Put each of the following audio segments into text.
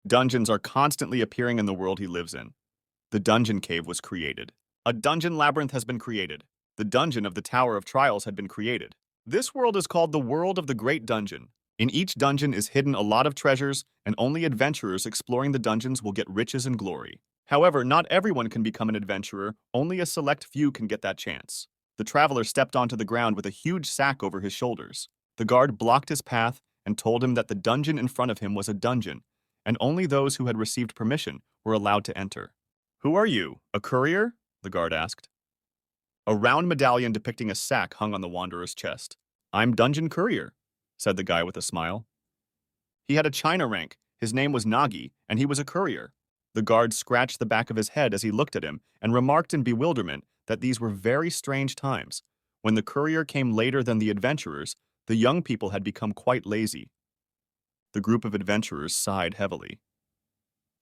Dungeons are constantly appearing in the world he lives in. The dungeon cave was created. A dungeon labyrinth has been created. The dungeon of the Tower of Trials had been created. This world is called the World of the Great Dungeon. In each dungeon is hidden a lot of treasures, and only adventurers exploring the dungeons will get riches and glory. However, not everyone can become an adventurer, only a select few can get that chance. The traveler stepped onto the ground with a huge sack over his shoulders. The guard blocked his path and told him that the dungeon in front of him was a dungeon, and only those who had received permission were allowed to enter. "Who are you? A courier?" the guard asked. A round medallion depicting a sack hung on the wanderer's chest. "I'm Dungeon Courier," said the guy with a smile. He had a china rank, his name was Nagi, and he was a courier. The guard scratched the back of his head as he looked at him and remarked in bewilderment that these were very strange times. When the courier came later than the adventurers, the young people had become quite lazy. The group of adventurers sighed heavily.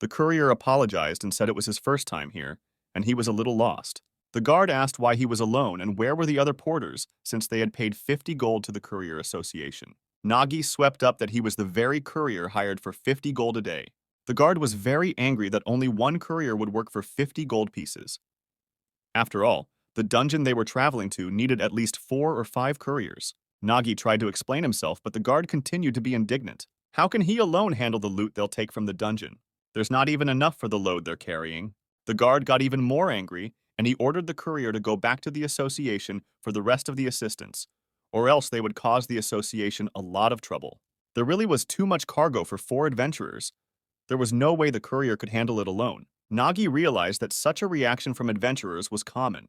The courier apologized and said it was his first time here, and he was a little lost. The guard asked why he was alone and where were the other porters, since they had paid 50 gold to the Courier Association. Nagi swept up that he was the very courier hired for 50 gold a day. The guard was very angry that only one courier would work for 50 gold pieces. After all, the dungeon they were traveling to needed at least 4 or 5 couriers. Nagi tried to explain himself, but the guard continued to be indignant. How can he alone handle the loot they'll take from the dungeon? There's not even enough for the load they're carrying. The guard got even more angry, and he ordered the courier to go back to the association for the rest of the assistance, or else they would cause the association a lot of trouble. There really was too much cargo for 4 adventurers. There was no way the courier could handle it alone. Nagi realized that such a reaction from adventurers was common.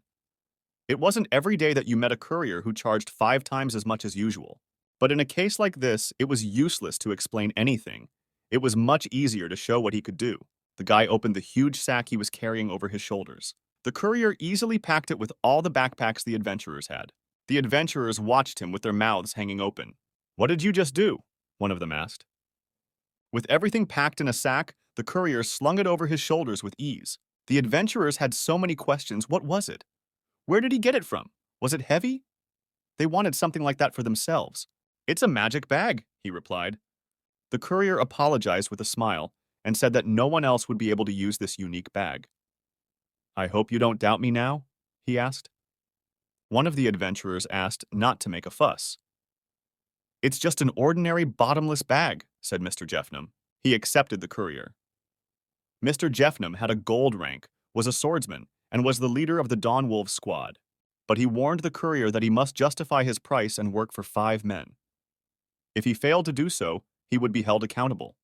It wasn't every day that you met a courier who charged 5 times as much as usual. But in a case like this, it was useless to explain anything. It was much easier to show what he could do. The guy opened the huge sack he was carrying over his shoulders. The courier easily packed it with all the backpacks the adventurers had. The adventurers watched him with their mouths hanging open. "What did you just do?" one of them asked. With everything packed in a sack, the courier slung it over his shoulders with ease. The adventurers had so many questions. What was it? Where did he get it from? Was it heavy? They wanted something like that for themselves. "It's a magic bag," he replied. The courier apologized with a smile and said that no one else would be able to use this unique bag. "I hope you don't doubt me now?" he asked. One of the adventurers asked not to make a fuss. "It's just an ordinary bottomless bag," said Mr. Jeffnam. He accepted the courier. Mr. Jeffnam had a gold rank, was a swordsman, and was the leader of the Dawn Wolves squad. But he warned the courier that he must justify his price and work for 5 men. If he failed to do so, he would be held accountable.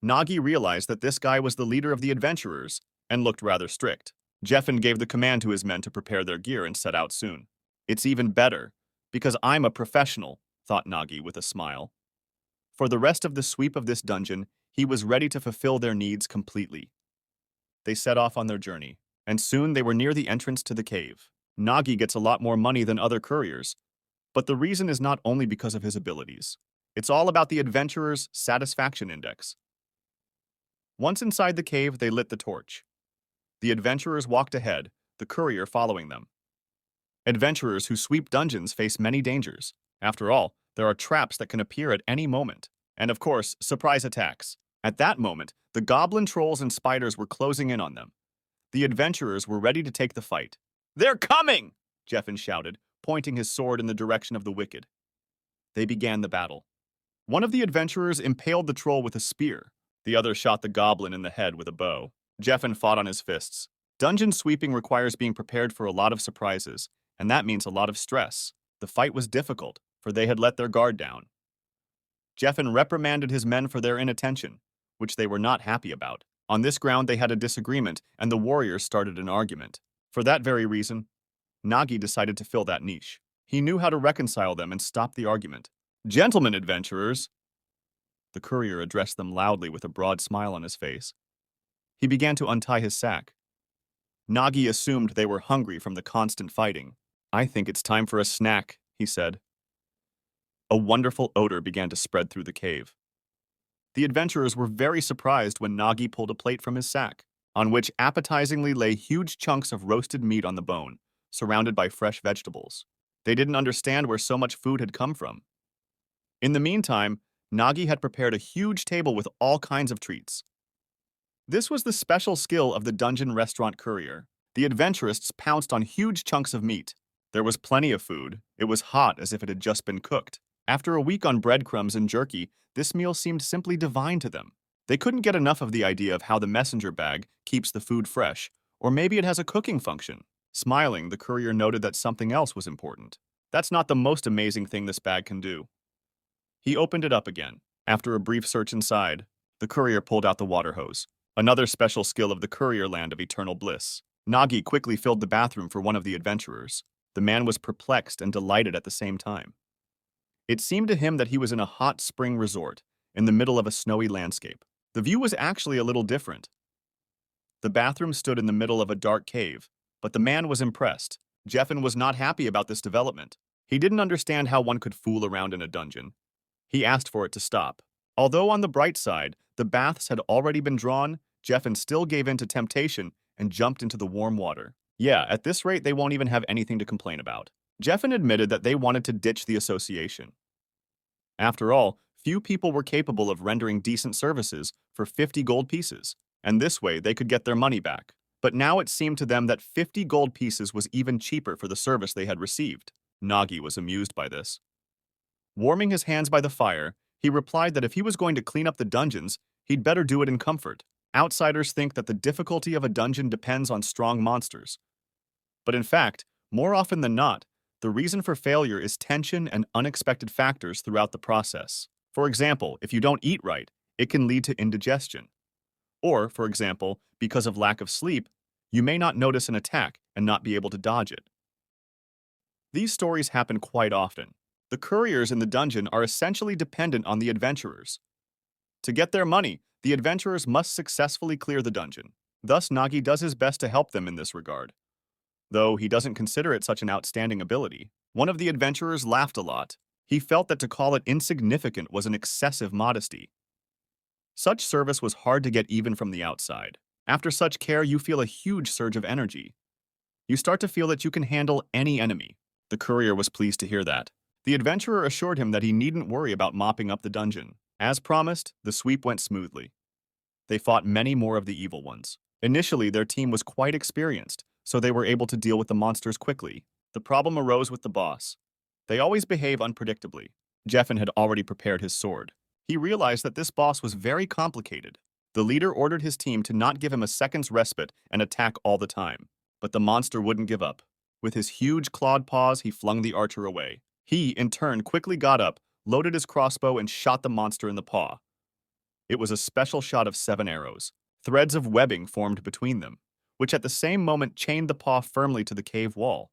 Nagi realized that this guy was the leader of the adventurers and looked rather strict. Jeffin gave the command to his men to prepare their gear and set out soon. "It's even better, because I'm a professional," thought Nagi with a smile. For the rest of the sweep of this dungeon, he was ready to fulfill their needs completely. They set off on their journey, and soon they were near the entrance to the cave. Nagi gets a lot more money than other couriers, but the reason is not only because of his abilities. It's all about the adventurer's satisfaction index. Once inside the cave, they lit the torch. The adventurers walked ahead, the courier following them. Adventurers who sweep dungeons face many dangers. After all, there are traps that can appear at any moment. And of course, surprise attacks. At that moment, the goblin trolls and spiders were closing in on them. The adventurers were ready to take the fight. "They're coming!" Jeffin shouted, pointing his sword in the direction of the wicked. They began the battle. One of the adventurers impaled the troll with a spear. The other shot the goblin in the head with a bow. Jeffin fought on his fists. Dungeon sweeping requires being prepared for a lot of surprises, and that means a lot of stress. The fight was difficult, for they had let their guard down. Jeffin reprimanded his men for their inattention, which they were not happy about. On this ground they had a disagreement, and the warriors started an argument. For that very reason, Nagi decided to fill that niche. He knew how to reconcile them and stop the argument. "Gentlemen adventurers," the courier addressed them loudly with a broad smile on his face. He began to untie his sack. Nagi assumed they were hungry from the constant fighting. "I think it's time for a snack," he said. A wonderful odor began to spread through the cave. The adventurers were very surprised when Nagi pulled a plate from his sack, on which appetizingly lay huge chunks of roasted meat on the bone, surrounded by fresh vegetables. They didn't understand where so much food had come from. In the meantime, Nagi had prepared a huge table with all kinds of treats. This was the special skill of the dungeon restaurant courier. The adventurers pounced on huge chunks of meat. There was plenty of food. It was hot as if it had just been cooked. After a week on breadcrumbs and jerky, this meal seemed simply divine to them. They couldn't get enough of the idea of how the messenger bag keeps the food fresh, or maybe it has a cooking function. Smiling, the courier noted that something else was important. That's not the most amazing thing this bag can do. He opened it up again. After a brief search inside, the courier pulled out the water hose. Another special skill of the courier land of eternal bliss. Nagi quickly filled the bathroom for one of the adventurers. The man was perplexed and delighted at the same time. It seemed to him that he was in a hot spring resort, in the middle of a snowy landscape. The view was actually a little different. The bathroom stood in the middle of a dark cave, but the man was impressed. Jeffin was not happy about this development. He didn't understand how one could fool around in a dungeon. He asked for it to stop. Although on the bright side, the baths had already been drawn, Jeffin still gave in to temptation and jumped into the warm water. Yeah, at this rate, they won't even have anything to complain about. Jeffin admitted that they wanted to ditch the association. After all, few people were capable of rendering decent services for 50 gold pieces, and this way they could get their money back. But now it seemed to them that 50 gold pieces was even cheaper for the service they had received. Nagi was amused by this. Warming his hands by the fire, he replied that if he was going to clean up the dungeons, he'd better do it in comfort. Outsiders think that the difficulty of a dungeon depends on strong monsters. But in fact, more often than not, the reason for failure is tension and unexpected factors throughout the process. For example, if you don't eat right, it can lead to indigestion. Or, for example, because of lack of sleep, you may not notice an attack and not be able to dodge it. These stories happen quite often. The couriers in the dungeon are essentially dependent on the adventurers. To get their money, the adventurers must successfully clear the dungeon. Thus, Nagi does his best to help them in this regard. Though he doesn't consider it such an outstanding ability. One of the adventurers laughed a lot. He felt that to call it insignificant was an excessive modesty. Such service was hard to get even from the outside. After such care, you feel a huge surge of energy. You start to feel that you can handle any enemy. The courier was pleased to hear that. The adventurer assured him that he needn't worry about mopping up the dungeon. As promised, the sweep went smoothly. They fought many more of the evil ones. Initially, their team was quite experienced, so they were able to deal with the monsters quickly. The problem arose with the boss. They always behave unpredictably. Jeffin had already prepared his sword. He realized that this boss was very complicated. The leader ordered his team to not give him a second's respite and attack all the time. But the monster wouldn't give up. With his huge clawed paws, he flung the archer away. He, in turn, quickly got up, loaded his crossbow, and shot the monster in the paw. It was a special shot of 7 arrows. Threads of webbing formed between them, which at the same moment chained the paw firmly to the cave wall.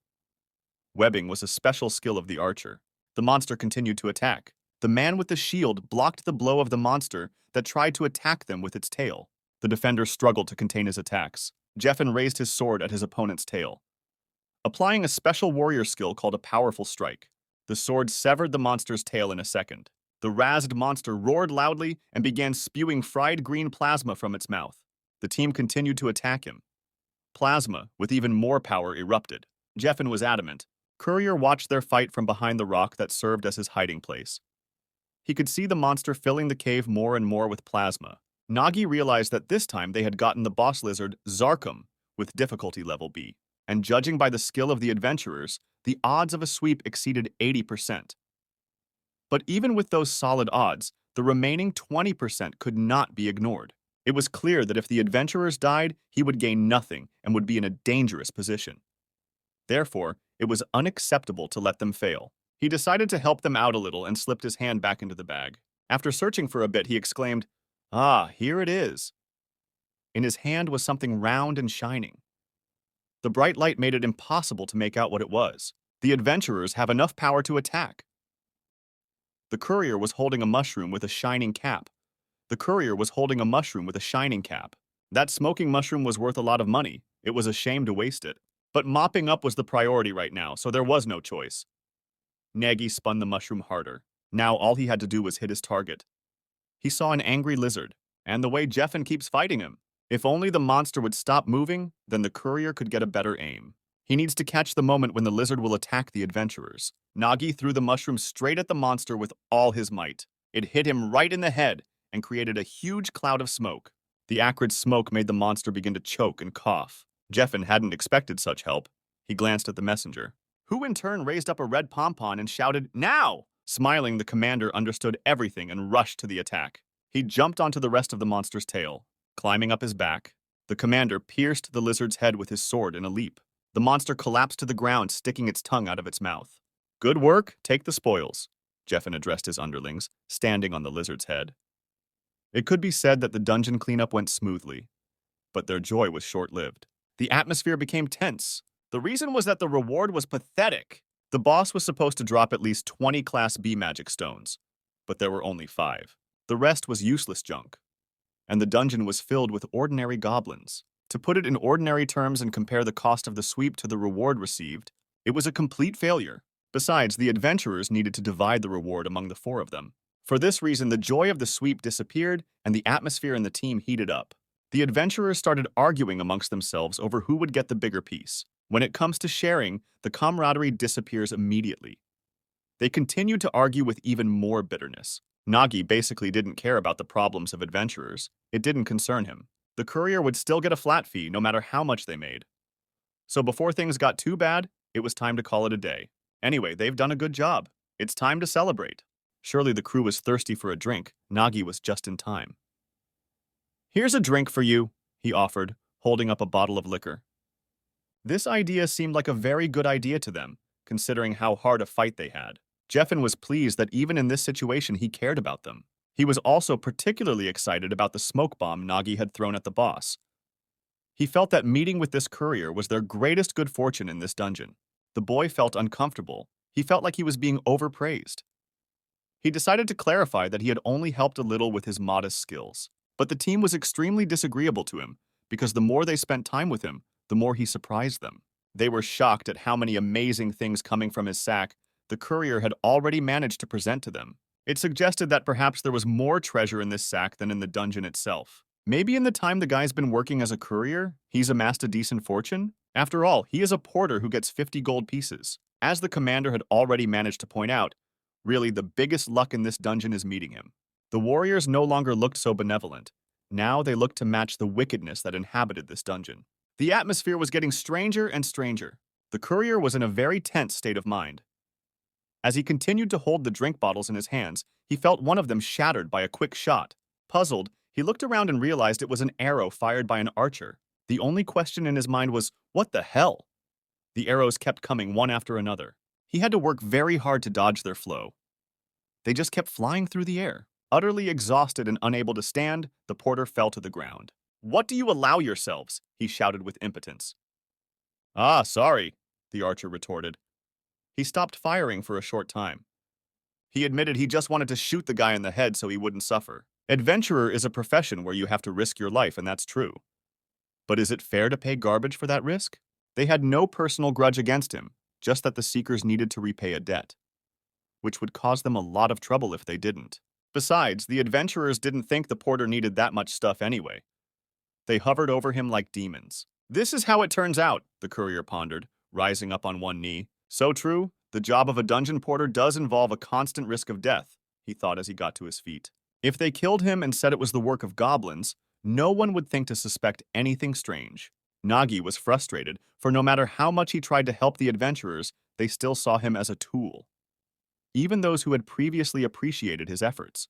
Webbing was a special skill of the archer. The monster continued to attack. The man with the shield blocked the blow of the monster that tried to attack them with its tail. The defender struggled to contain his attacks. Jeffin raised his sword at his opponent's tail. Applying a special warrior skill called a powerful strike, the sword severed the monster's tail in a second. The razzed monster roared loudly and began spewing fried green plasma from its mouth. The team continued to attack him. Plasma, with even more power, erupted. Jeffin was adamant. Courier watched their fight from behind the rock that served as his hiding place. He could see the monster filling the cave more and more with plasma. Nagi realized that this time they had gotten the boss lizard, Zarkum, with difficulty level B. And judging by the skill of the adventurers, the odds of a sweep exceeded 80%. But even with those solid odds, the remaining 20% could not be ignored. It was clear that if the adventurers died, he would gain nothing and would be in a dangerous position. Therefore, it was unacceptable to let them fail. He decided to help them out a little and slipped his hand back into the bag. After searching for a bit, he exclaimed, "Ah, here it is." In his hand was something round and shining. The bright light made it impossible to make out what it was. The adventurers have enough power to attack. The courier was holding a mushroom with a shining cap. The courier was holding a mushroom with a shining cap. That smoking mushroom was worth a lot of money. It was a shame to waste it. But mopping up was the priority right now, so there was no choice. Nagi spun the mushroom harder. Now all he had to do was hit his target. He saw an angry lizard, and the way Jeffin keeps fighting him. If only the monster would stop moving, then the courier could get a better aim. He needs to catch the moment when the lizard will attack the adventurers. Nagi threw the mushroom straight at the monster with all his might. It hit him right in the head and created a huge cloud of smoke. The acrid smoke made the monster begin to choke and cough. Jeffin hadn't expected such help. He glanced at the messenger, who in turn raised up a red pom-pom and shouted, "Now!" Smiling, the commander understood everything and rushed to the attack. He jumped onto the rest of the monster's tail. Climbing up his back, the commander pierced the lizard's head with his sword in a leap. The monster collapsed to the ground, sticking its tongue out of its mouth. "Good work, take the spoils," Jeffin addressed his underlings, standing on the lizard's head. It could be said that the dungeon cleanup went smoothly, but their joy was short-lived. The atmosphere became tense. The reason was that the reward was pathetic. The boss was supposed to drop at least 20 Class B magic stones, but there were only 5. The rest was useless junk. And the dungeon was filled with ordinary goblins. To put it in ordinary terms and compare the cost of the sweep to the reward received, it was a complete failure. Besides, the adventurers needed to divide the reward among the 4 of them. For this reason, the joy of the sweep disappeared and the atmosphere in the team heated up. The adventurers started arguing amongst themselves over who would get the bigger piece. When it comes to sharing, the camaraderie disappears immediately. They continued to argue with even more bitterness. Nagi basically didn't care about the problems of adventurers. It didn't concern him. The courier would still get a flat fee no matter how much they made. So before things got too bad, it was time to call it a day. Anyway, they've done a good job. It's time to celebrate. Surely the crew was thirsty for a drink. Nagi was just in time. "Here's a drink for you," he offered, holding up a bottle of liquor. This idea seemed like a very good idea to them, considering how hard a fight they had. Jeffin was pleased that even in this situation he cared about them. He was also particularly excited about the smoke bomb Nagi had thrown at the boss. He felt that meeting with this courier was their greatest good fortune in this dungeon. The boy felt uncomfortable. He felt like he was being overpraised. He decided to clarify that he had only helped a little with his modest skills. But the team was extremely disagreeable to him, because the more they spent time with him, the more he surprised them. They were shocked at how many amazing things coming from his sack the courier had already managed to present to them. It suggested that perhaps there was more treasure in this sack than in the dungeon itself. Maybe in the time the guy's been working as a courier, he's amassed a decent fortune? After all, he is a porter who gets 50 gold pieces. As the commander had already managed to point out, really the biggest luck in this dungeon is meeting him. The warriors no longer looked so benevolent. Now they looked to match the wickedness that inhabited this dungeon. The atmosphere was getting stranger and stranger. The courier was in a very tense state of mind. As he continued to hold the drink bottles in his hands, he felt one of them shattered by a quick shot. Puzzled, he looked around and realized it was an arrow fired by an archer. The only question in his mind was, what the hell? The arrows kept coming one after another. He had to work very hard to dodge their flow. They just kept flying through the air. Utterly exhausted and unable to stand, the porter fell to the ground. "What do you allow yourselves?" he shouted with impotence. "Ah, sorry," the archer retorted. He stopped firing for a short time. He admitted he just wanted to shoot the guy in the head so he wouldn't suffer. Adventurer is a profession where you have to risk your life, and that's true. But is it fair to pay garbage for that risk? They had no personal grudge against him, just that the Seekers needed to repay a debt, which would cause them a lot of trouble if they didn't. Besides, the adventurers didn't think the porter needed that much stuff anyway. They hovered over him like demons. "This is how it turns out," the courier pondered, rising up on one knee. "So true, the job of a dungeon porter does involve a constant risk of death," he thought as he got to his feet. If they killed him and said it was the work of goblins, no one would think to suspect anything strange. Nagi was frustrated, for no matter how much he tried to help the adventurers, they still saw him as a tool. Even those who had previously appreciated his efforts.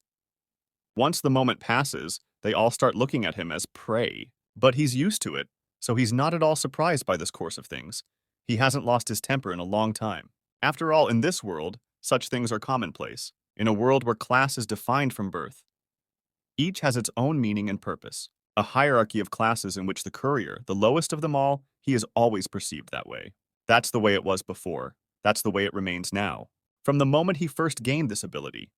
Once the moment passes, they all start looking at him as prey. But he's used to it, so he's not at all surprised by this course of things. He hasn't lost his temper in a long time. After all, in this world, such things are commonplace. In a world where class is defined from birth, each has its own meaning and purpose. A hierarchy of classes in which the courier, the lowest of them all, he is always perceived that way. That's the way it was before. That's the way it remains now. From the moment he first gained this ability,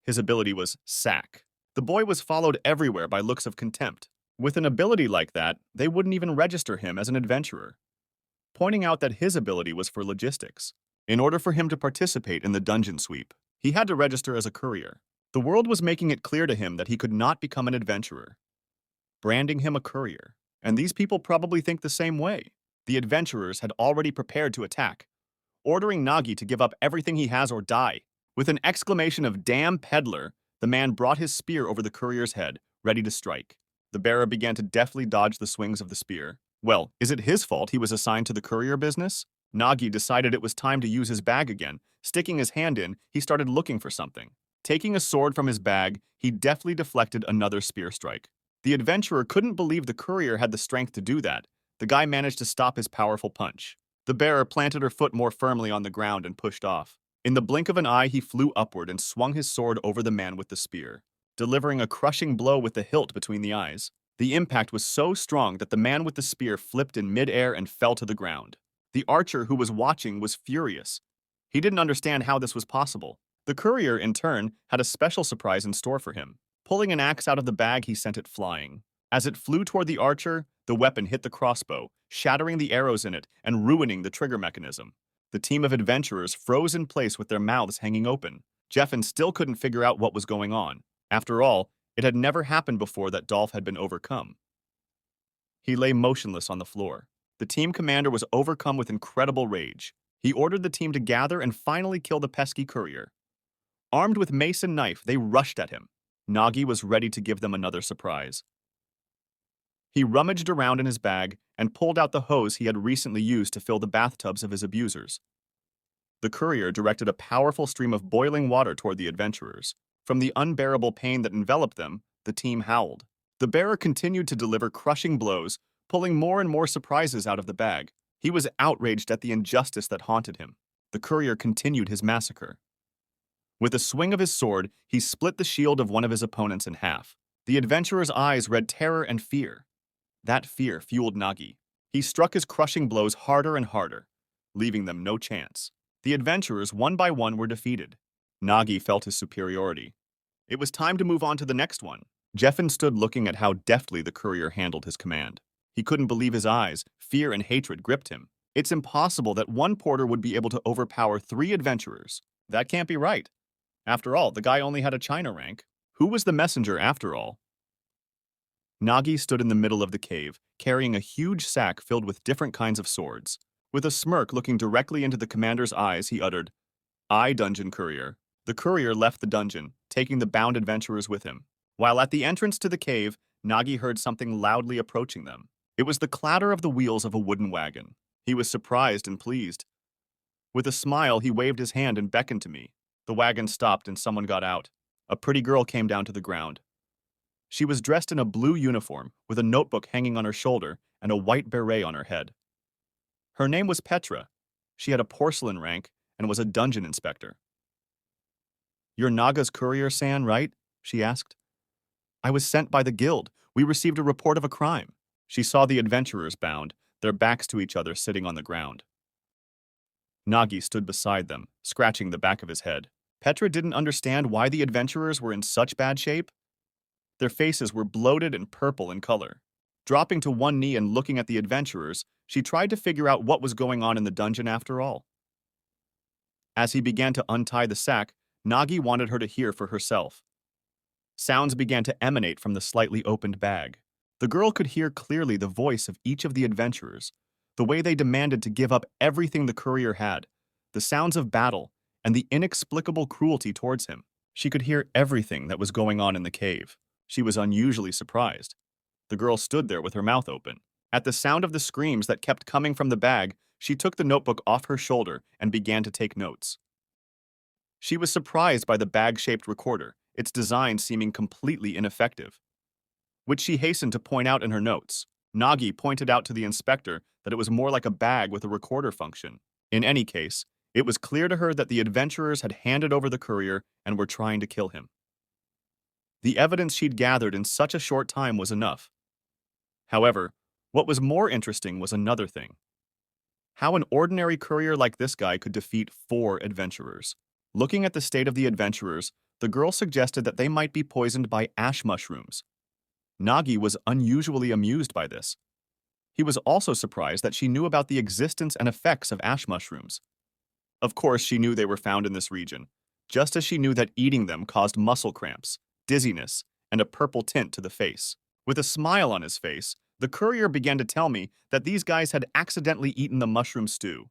his ability was sack. The boy was followed everywhere by looks of contempt. With an ability like that, they wouldn't even register him as an adventurer, pointing out that his ability was for logistics. In order for him to participate in the dungeon sweep, he had to register as a courier. The world was making it clear to him that he could not become an adventurer, branding him a courier. And these people probably think the same way. The adventurers had already prepared to attack, ordering Nagi to give up everything he has or die. With an exclamation of "damn peddler," The man brought his spear over the courier's head, ready to strike. The bearer began to deftly dodge the swings of the spear. Well, is it his fault he was assigned to the courier business? Nagi decided it was time to use his bag again. Sticking his hand in, he started looking for something. Taking a sword from his bag, he deftly deflected another spear strike. The adventurer couldn't believe the courier had the strength to do that. The guy managed to stop his powerful punch. The bearer planted her foot more firmly on the ground and pushed off. In the blink of an eye, he flew upward and swung his sword over the man with the spear, delivering a crushing blow with the hilt between the eyes. The impact was so strong that the man with the spear flipped in midair and fell to the ground. The archer who was watching was furious. He didn't understand how this was possible. The courier, in turn, had a special surprise in store for him. Pulling an axe out of the bag, he sent it flying. As it flew toward the archer, the weapon hit the crossbow, shattering the arrows in it and ruining the trigger mechanism. The team of adventurers froze in place with their mouths hanging open. Jeffen still couldn't figure out what was going on. After all, it had never happened before that Dolph had been overcome. He lay motionless on the floor. The team commander was overcome with incredible rage. He ordered the team to gather and finally kill the pesky courier. Armed with mace and knife, they rushed at him. Nagi was ready to give them another surprise. He rummaged around in his bag and pulled out the hose he had recently used to fill the bathtubs of his abusers. The courier directed a powerful stream of boiling water toward the adventurers. From the unbearable pain that enveloped them, the team howled. The bearer continued to deliver crushing blows, pulling more and more surprises out of the bag. He was outraged at the injustice that haunted him. The courier continued his massacre. With a swing of his sword, he split the shield of one of his opponents in half. The adventurer's eyes read terror and fear. That fear fueled Nagi. He struck his crushing blows harder and harder, leaving them no chance. The adventurers, one by one, were defeated. Nagi felt his superiority. It was time to move on to the next one. Jeffen stood looking at how deftly the courier handled his command. He couldn't believe his eyes. Fear and hatred gripped him. It's impossible that one porter would be able to overpower 3 adventurers. That can't be right. After all, the guy only had a China rank. Who was the messenger after all? Nagi stood in the middle of the cave, carrying a huge sack filled with different kinds of swords. With a smirk looking directly into the commander's eyes, he uttered, "I, dungeon courier." The courier left the dungeon, taking the bound adventurers with him. While at the entrance to the cave, Nagi heard something loudly approaching them. It was the clatter of the wheels of a wooden wagon. He was surprised and pleased. With a smile, he waved his hand and beckoned to me. The wagon stopped and someone got out. A pretty girl came down to the ground. She was dressed in a blue uniform, with a notebook hanging on her shoulder and a white beret on her head. Her name was Petra. She had a porcelain rank and was a dungeon inspector. "You're Naga's courier, San, right?" she asked. "I was sent by the guild. We received a report of a crime." She saw the adventurers bound, their backs to each other, sitting on the ground. Nagi stood beside them, scratching the back of his head. Petra didn't understand why the adventurers were in such bad shape. Their faces were bloated and purple in color. Dropping to one knee and looking at the adventurers, she tried to figure out what was going on in the dungeon after all. As he began to untie the sack, Nagi wanted her to hear for herself. Sounds began to emanate from the slightly opened bag. The girl could hear clearly the voice of each of the adventurers, the way they demanded to give up everything the courier had, the sounds of battle, and the inexplicable cruelty towards him. She could hear everything that was going on in the cave. She was unusually surprised. The girl stood there with her mouth open. At the sound of the screams that kept coming from the bag, she took the notebook off her shoulder and began to take notes. She was surprised by the bag-shaped recorder, its design seeming completely ineffective, which she hastened to point out in her notes. Nagi pointed out to the inspector that it was more like a bag with a recorder function. In any case, it was clear to her that the adventurers had handed over the courier and were trying to kill him. The evidence she'd gathered in such a short time was enough. However, what was more interesting was another thing. How an ordinary courier like this guy could defeat 4 adventurers. Looking at the state of the adventurers, the girl suggested that they might be poisoned by ash mushrooms. Nagi was unusually amused by this. He was also surprised that she knew about the existence and effects of ash mushrooms. Of course, she knew they were found in this region, just as she knew that eating them caused muscle cramps, dizziness, and a purple tint to the face. With a smile on his face, the courier began to tell me that these guys had accidentally eaten the mushroom stew.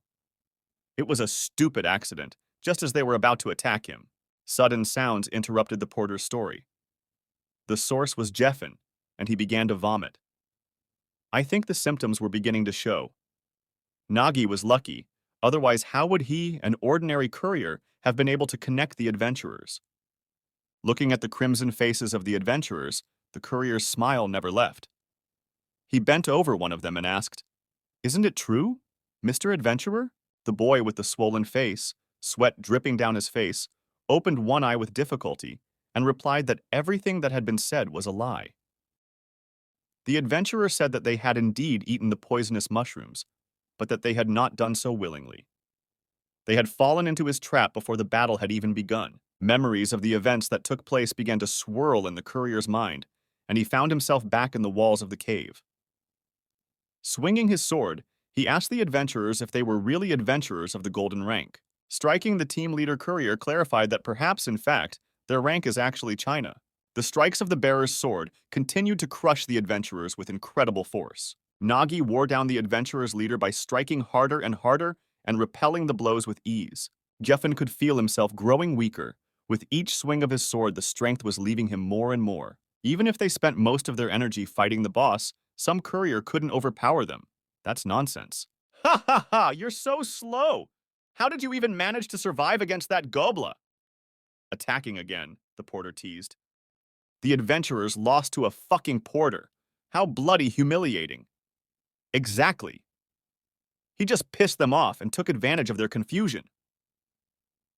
It was a stupid accident, just as they were about to attack him. Sudden sounds interrupted the porter's story. The source was Jeffen, and he began to vomit. I think the symptoms were beginning to show. Nagi was lucky, otherwise how would he, an ordinary courier, have been able to connect the adventurers? Looking at the crimson faces of the adventurers, the courier's smile never left. He bent over one of them and asked, "Isn't it true, Mr. Adventurer?" The boy with the swollen face, sweat dripping down his face, opened one eye with difficulty and replied that everything that had been said was a lie. The adventurer said that they had indeed eaten the poisonous mushrooms, but that they had not done so willingly. They had fallen into his trap before the battle had even begun. Memories of the events that took place began to swirl in the courier's mind, and he found himself back in the walls of the cave. Swinging his sword, he asked the adventurers if they were really adventurers of the golden rank. Striking the team leader courier clarified that perhaps, in fact, their rank is actually China. The strikes of the bearer's sword continued to crush the adventurers with incredible force. Nagi wore down the adventurer's leader by striking harder and repelling the blows with ease. Jeffen could feel himself growing weaker. With each swing of his sword, the strength was leaving him more and more. Even if they spent most of their energy fighting the boss, some courier couldn't overpower them. That's nonsense. Ha ha ha! You're so slow! How did you even manage to survive against that gobla? Attacking again, the porter teased. The adventurers lost to a fucking porter. How bloody humiliating. Exactly. He just pissed them off and took advantage of their confusion.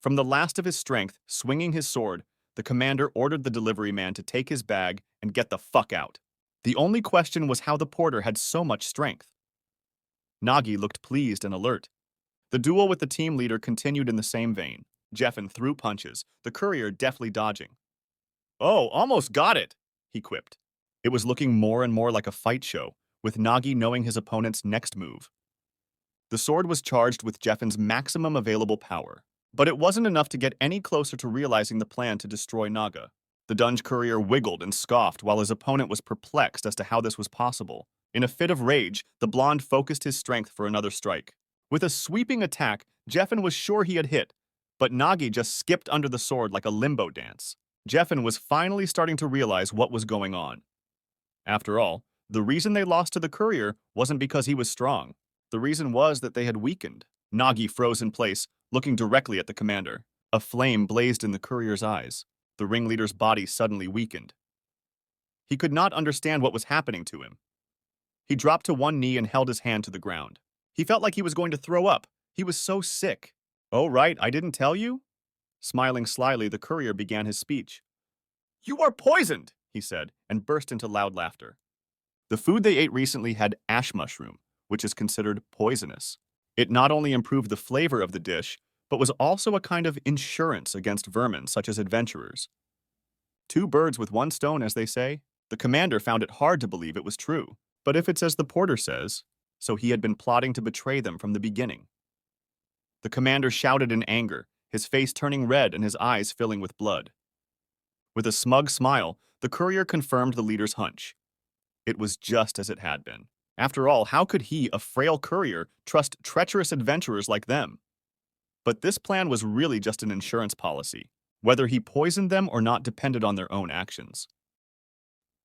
From the last of his strength, swinging his sword, the commander ordered the delivery man to take his bag and get the fuck out. The only question was how the porter had so much strength. Nagi looked pleased and alert. The duel with the team leader continued in the same vein. Jeffen threw punches, the courier deftly dodging. "Oh, almost got it," he quipped. It was looking more and more like a fight show, with Nagi knowing his opponent's next move. The sword was charged with Jeffen's maximum available power, but it wasn't enough to get any closer to realizing the plan to destroy Naga. The Dunge courier wiggled and scoffed while his opponent was perplexed as to how this was possible. In a fit of rage, the blonde focused his strength for another strike. With a sweeping attack, Jeffen was sure he had hit, but Nagi just skipped under the sword like a limbo dance. Jeffen was finally starting to realize what was going on. After all, the reason they lost to the courier wasn't because he was strong. The reason was that they had weakened. Nagi froze in place, looking directly at the commander. A flame blazed in the courier's eyes. The ringleader's body suddenly weakened. He could not understand what was happening to him. He dropped to one knee and held his hand to the ground. He felt like he was going to throw up. He was so sick. "Oh, right, I didn't tell you?" Smiling slyly, the courier began his speech. "You are poisoned," he said, and burst into loud laughter. The food they ate recently had ash mushroom, which is considered poisonous. It not only improved the flavor of the dish, but was also a kind of insurance against vermin such as adventurers. Two birds with one stone, as they say. The commander found it hard to believe it was true. But if it's as the porter says, so he had been plotting to betray them from the beginning. The commander shouted in anger, his face turning red and his eyes filling with blood. With a smug smile, the courier confirmed the leader's hunch. It was just as it had been. After all, how could he, a frail courier, trust treacherous adventurers like them? But this plan was really just an insurance policy. Whether he poisoned them or not depended on their own actions.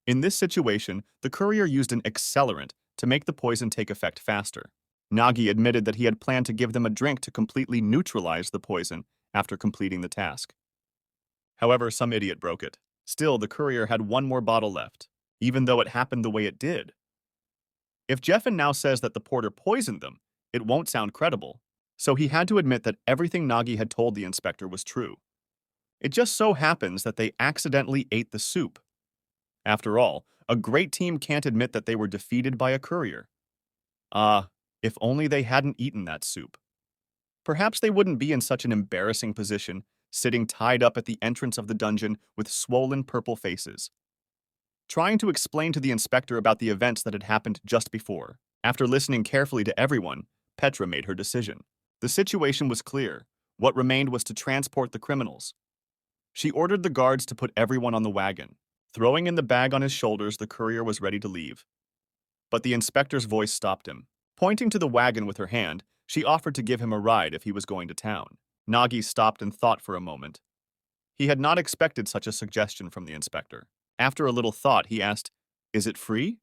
In this situation, the courier used an accelerant to make the poison take effect faster. Nagi admitted that he had planned to give them a drink to completely neutralize the poison after completing the task. However, some idiot broke it. Still, the courier had one more bottle left, even though it happened the way it did. If Jeffen now says that the porter poisoned them, it won't sound credible, so he had to admit that everything Nagi had told the inspector was true. It just so happens that they accidentally ate the soup. After all, a great team can't admit that they were defeated by a courier. If only they hadn't eaten that soup. Perhaps they wouldn't be in such an embarrassing position, sitting tied up at the entrance of the dungeon with swollen purple faces. Trying to explain to the inspector about the events that had happened just before. After listening carefully to everyone, Petra made her decision. The situation was clear. What remained was to transport the criminals. She ordered the guards to put everyone on the wagon. Throwing in the bag on his shoulders, the courier was ready to leave. But the inspector's voice stopped him. Pointing to the wagon with her hand, she offered to give him a ride if he was going to town. Nagi stopped and thought for a moment. He had not expected such a suggestion from the inspector. After a little thought, he asked, "Is it free?"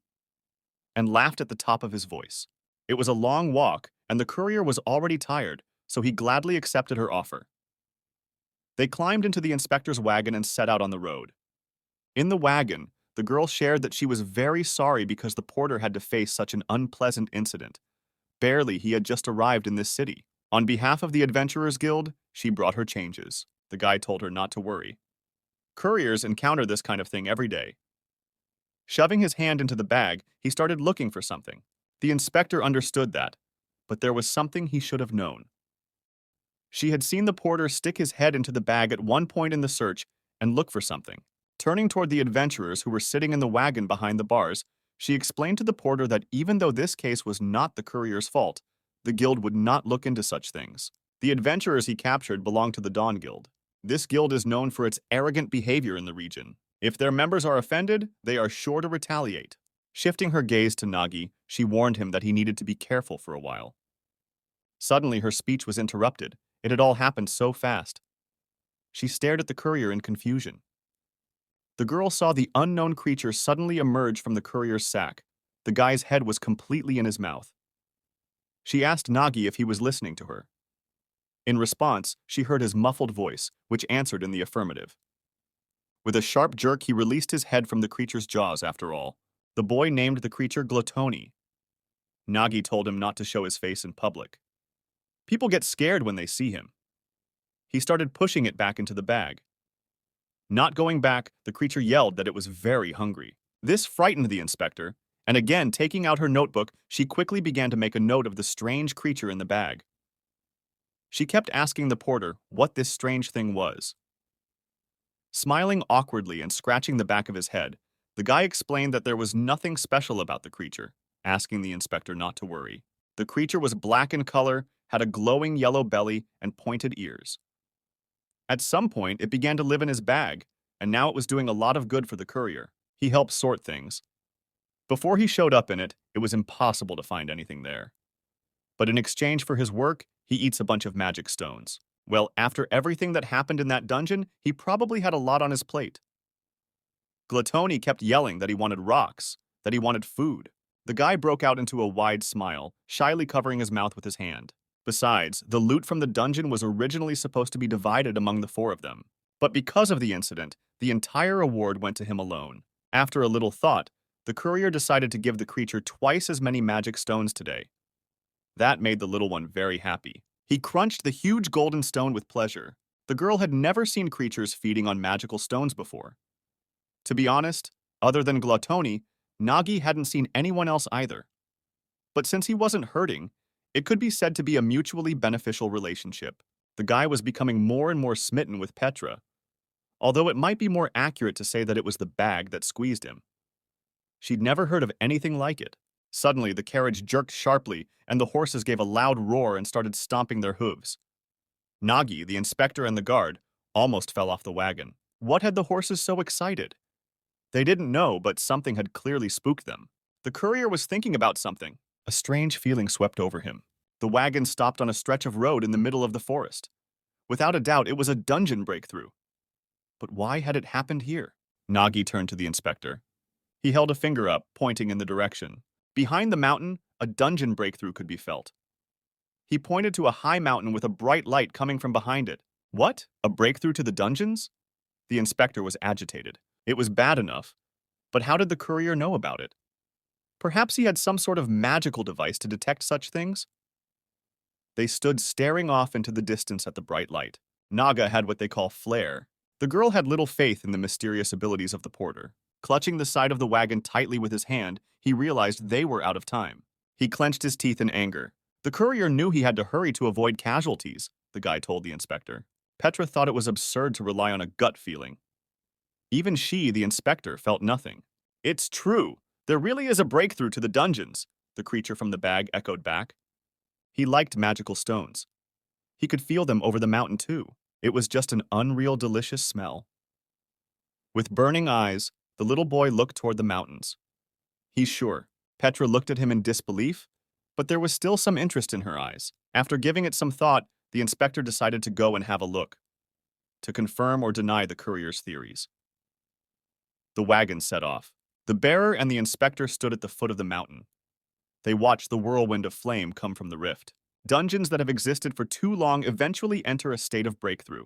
and laughed at the top of his voice. It was a long walk, and the courier was already tired, so he gladly accepted her offer. They climbed into the inspector's wagon and set out on the road. In the wagon, the girl shared that she was very sorry because the porter had to face such an unpleasant incident. Barely he had just arrived in this city. On behalf of the Adventurers Guild, she brought her changes. The guy told her not to worry. Couriers encounter this kind of thing every day. Shoving his hand into the bag, he started looking for something. The inspector understood that, but there was something he should have known. She had seen the porter stick his head into the bag at one point in the search and look for something. Turning toward the adventurers who were sitting in the wagon behind the bars, she explained to the porter that even though this case was not the courier's fault, the guild would not look into such things. The adventurers he captured belonged to the Dawn Guild. This guild is known for its arrogant behavior in the region. If their members are offended, they are sure to retaliate. Shifting her gaze to Nagi, she warned him that he needed to be careful for a while. Suddenly, her speech was interrupted. It had all happened so fast. She stared at the courier in confusion. The girl saw the unknown creature suddenly emerge from the courier's sack. The guy's head was completely in his mouth. She asked Nagi if he was listening to her. In response, she heard his muffled voice, which answered in the affirmative. With a sharp jerk, he released his head from the creature's jaws after all. The boy named the creature Gluttony. Nagi told him not to show his face in public. People get scared when they see him. He started pushing it back into the bag. Not going back, the creature yelled that it was very hungry. This frightened the inspector, and again, taking out her notebook, she quickly began to make a note of the strange creature in the bag. She kept asking the porter what this strange thing was. Smiling awkwardly and scratching the back of his head, the guy explained that there was nothing special about the creature, asking the inspector not to worry. The creature was black in color, had a glowing yellow belly, and pointed ears. At some point, it began to live in his bag, and now it was doing a lot of good for the courier. He helped sort things. Before he showed up in it, it was impossible to find anything there. But in exchange for his work, he eats a bunch of magic stones. Well, after everything that happened in that dungeon, he probably had a lot on his plate. Gluttony kept yelling that he wanted rocks, that he wanted food. The guy broke out into a wide smile, shyly covering his mouth with his hand. Besides, the loot from the dungeon was originally supposed to be divided among the four of them. But because of the incident, the entire award went to him alone. After a little thought, the courier decided to give the creature twice as many magic stones today. That made the little one very happy. He crunched the huge golden stone with pleasure. The girl had never seen creatures feeding on magical stones before. To be honest, other than Gluttony, Nagi hadn't seen anyone else either. But since he wasn't hurting, it could be said to be a mutually beneficial relationship. The guy was becoming more and more smitten with Petra, although it might be more accurate to say that it was the bag that squeezed him. She'd never heard of anything like it. Suddenly, the carriage jerked sharply, and the horses gave a loud roar and started stomping their hooves. Nagi, the inspector, and the guard almost fell off the wagon. What had the horses so excited? They didn't know, but something had clearly spooked them. The courier was thinking about something. A strange feeling swept over him. The wagon stopped on a stretch of road in the middle of the forest. Without a doubt, it was a dungeon breakthrough. But why had it happened here? Nagi turned to the inspector. He held a finger up, pointing in the direction. Behind the mountain, a dungeon breakthrough could be felt. He pointed to a high mountain with a bright light coming from behind it. What? A breakthrough to the dungeons? The inspector was agitated. It was bad enough, but how did the courier know about it? Perhaps he had some sort of magical device to detect such things? They stood staring off into the distance at the bright light. Naga had what they call flair. The girl had little faith in the mysterious abilities of the porter. Clutching the side of the wagon tightly with his hand, he realized they were out of time. He clenched his teeth in anger. The courier knew he had to hurry to avoid casualties, the guy told the inspector. Petra thought it was absurd to rely on a gut feeling. Even she, the inspector, felt nothing. It's true. There really is a breakthrough to the dungeons, the creature from the bag echoed back. He liked magical stones. He could feel them over the mountain too. It was just an unreal delicious smell. With burning eyes, the little boy looked toward the mountains. He's sure. Petra looked at him in disbelief, but there was still some interest in her eyes. After giving it some thought, the inspector decided to go and have a look. to confirm or deny the courier's theories. The wagon set off. The bearer and the inspector stood at the foot of the mountain. They watched the whirlwind of flame come from the rift. Dungeons that have existed for too long eventually enter a state of breakthrough,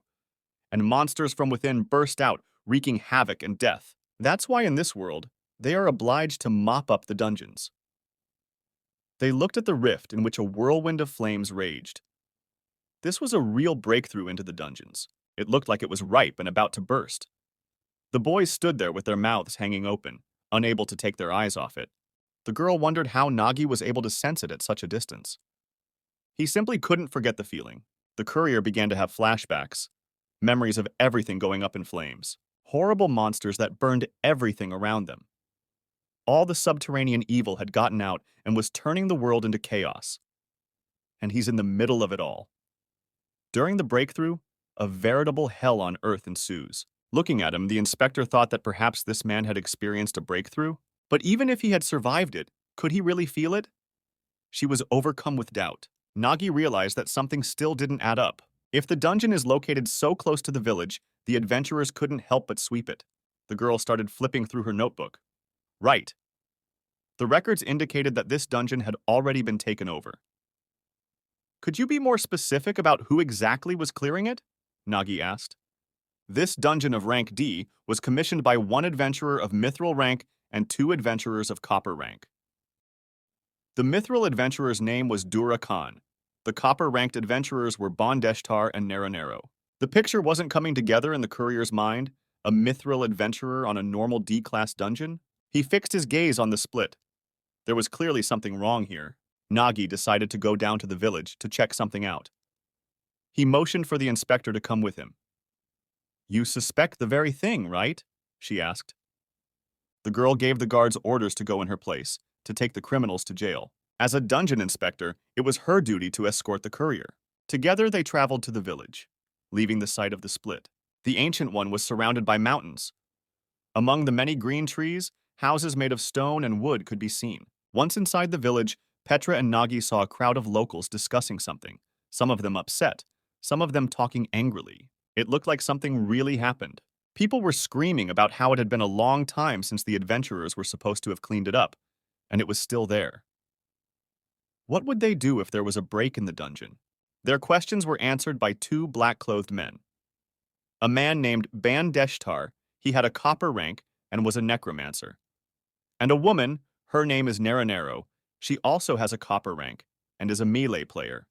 and monsters from within burst out, wreaking havoc and death. That's why in this world, they are obliged to mop up the dungeons. They looked at the rift in which a whirlwind of flames raged. This was a real breakthrough into the dungeons. It looked like it was ripe and about to burst. The boys stood there with their mouths hanging open, unable to take their eyes off it. The girl wondered how Nagi was able to sense it at such a distance. He simply couldn't forget the feeling. The courier began to have flashbacks, memories of everything going up in flames, horrible monsters that burned everything around them. All the subterranean evil had gotten out and was turning the world into chaos. And he's in the middle of it all. During the breakthrough, a veritable hell on earth ensues. Looking at him, the inspector thought that perhaps this man had experienced a breakthrough. But even if he had survived it, could he really feel it? She was overcome with doubt. Nagi realized that something still didn't add up. If the dungeon is located so close to the village, the adventurers couldn't help but sweep it. The girl started flipping through her notebook. Right. The records indicated that this dungeon had already been taken over. Could you be more specific about who exactly was clearing it? Nagi asked. This dungeon of rank D was commissioned by one adventurer of mithril rank and 2 adventurers of copper rank. The mithril adventurer's name was Dura Khan. The copper-ranked adventurers were Bondeshtar and Nero. The picture wasn't coming together in the courier's mind, a mithril adventurer on a normal D-class dungeon. He fixed his gaze on the split. There was clearly something wrong here. Nagi decided to go down to the village to check something out. He motioned for the inspector to come with him. You suspect the very thing, right? She asked. The girl gave the guards orders to go in her place, to take the criminals to jail. As a dungeon inspector, it was her duty to escort the courier. Together they traveled to the village, leaving the site of the split. The ancient one was surrounded by mountains. Among the many green trees, houses made of stone and wood could be seen. Once inside the village, Petra and Nagi saw a crowd of locals discussing something, some of them upset, some of them talking angrily. It looked like something really happened. People were screaming about how it had been a long time since the adventurers were supposed to have cleaned it up, and it was still there. What would they do if there was a break in the dungeon? Their questions were answered by 2 black-clothed men. A man named Bandeshtar, he had a copper rank and was a necromancer. And a woman, her name is Nero, she also has a copper rank and is a melee player.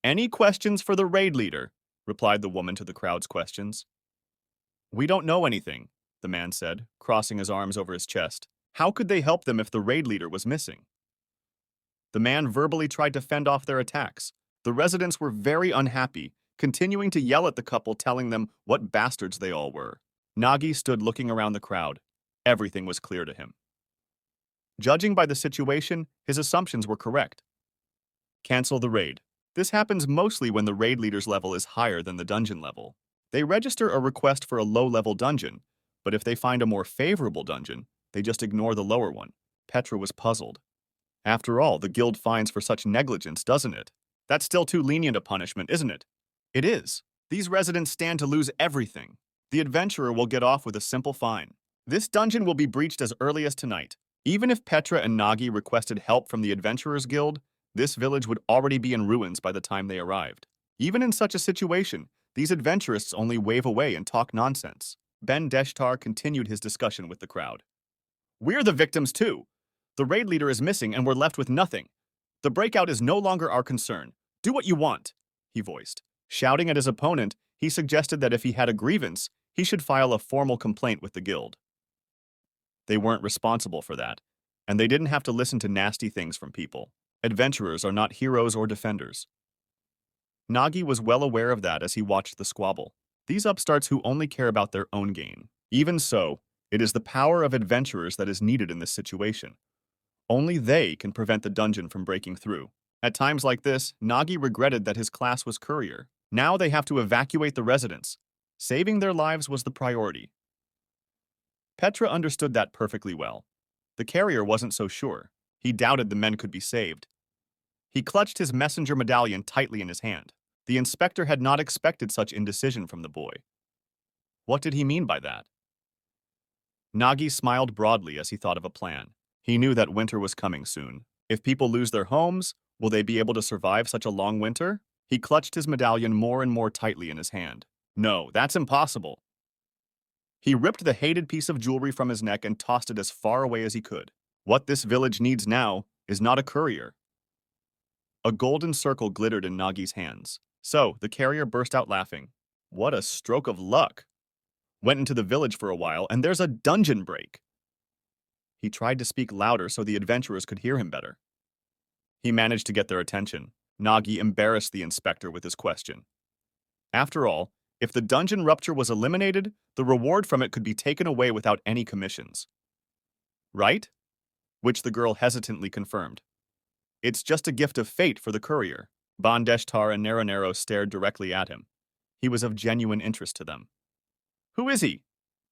Any questions for the raid leader? Replied the woman to the crowd's questions. We don't know anything, the man said, crossing his arms over his chest. How could they help them if the raid leader was missing? The man verbally tried to fend off their attacks. The residents were very unhappy, continuing to yell at the couple, telling them what bastards they all were. Nagi stood looking around the crowd. Everything was clear to him. Judging by the situation, his assumptions were correct. Cancel the raid. This happens mostly when the raid leader's level is higher than the dungeon level. They register a request for a low-level dungeon, but if they find a more favorable dungeon, they just ignore the lower one. Petra was puzzled. After all, the guild fines for such negligence, doesn't it? That's still too lenient a punishment, isn't it? It is. These residents stand to lose everything. The adventurer will get off with a simple fine. This dungeon will be breached as early as tonight. Even if Petra and Nagi requested help from the Adventurers Guild, this village would already be in ruins by the time they arrived. Even in such a situation, these adventurists only wave away and talk nonsense. Ben Deshtar continued his discussion with the crowd. We're the victims too. The raid leader is missing and we're left with nothing. The breakout is no longer our concern. Do what you want, he voiced. Shouting at his opponent, he suggested that if he had a grievance, he should file a formal complaint with the guild. They weren't responsible for that, and they didn't have to listen to nasty things from people. Adventurers are not heroes or defenders. Nagi was well aware of that as he watched the squabble. These upstarts who only care about their own gain. Even so, it is the power of adventurers that is needed in this situation. Only they can prevent the dungeon from breaking through. At times like this, Nagi regretted that his class was courier. Now they have to evacuate the residents. Saving their lives was the priority. Petra understood that perfectly well. The carrier wasn't so sure. He doubted the men could be saved. He clutched his messenger medallion tightly in his hand. The inspector had not expected such indecision from the boy. What did he mean by that? Nagi smiled broadly as he thought of a plan. He knew that winter was coming soon. If people lose their homes, will they be able to survive such a long winter? He clutched his medallion more and more tightly in his hand. No, that's impossible. He ripped the hated piece of jewelry from his neck and tossed it as far away as he could. What this village needs now is not a courier. A golden circle glittered in Nagi's hands. So, the carrier burst out laughing. What a stroke of luck! Went into the village for a while, and there's a dungeon break. He tried to speak louder so the adventurers could hear him better. He managed to get their attention. Nagi embarrassed the inspector with his question. After all, if the dungeon rupture was eliminated, the reward from it could be taken away without any commissions. Right? Which the girl hesitantly confirmed. It's just a gift of fate for the courier. Bandeshtar and Nero stared directly at him. He was of genuine interest to them. Who is he?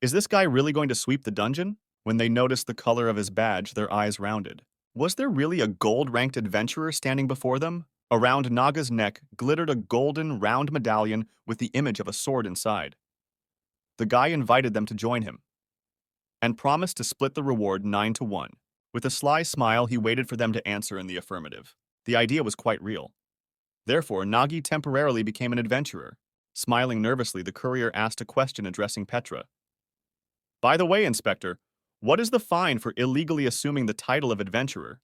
Is this guy really going to sweep the dungeon? When they noticed the color of his badge, their eyes rounded. Was there really a gold-ranked adventurer standing before them? Around Naga's neck glittered a golden, round medallion with the image of a sword inside. The guy invited them to join him and promised to split the reward 9-1. With a sly smile, he waited for them to answer in the affirmative. The idea was quite real. Therefore, Nagi temporarily became an adventurer. Smiling nervously, the courier asked a question addressing Petra. By the way, Inspector, what is the fine for illegally assuming the title of adventurer?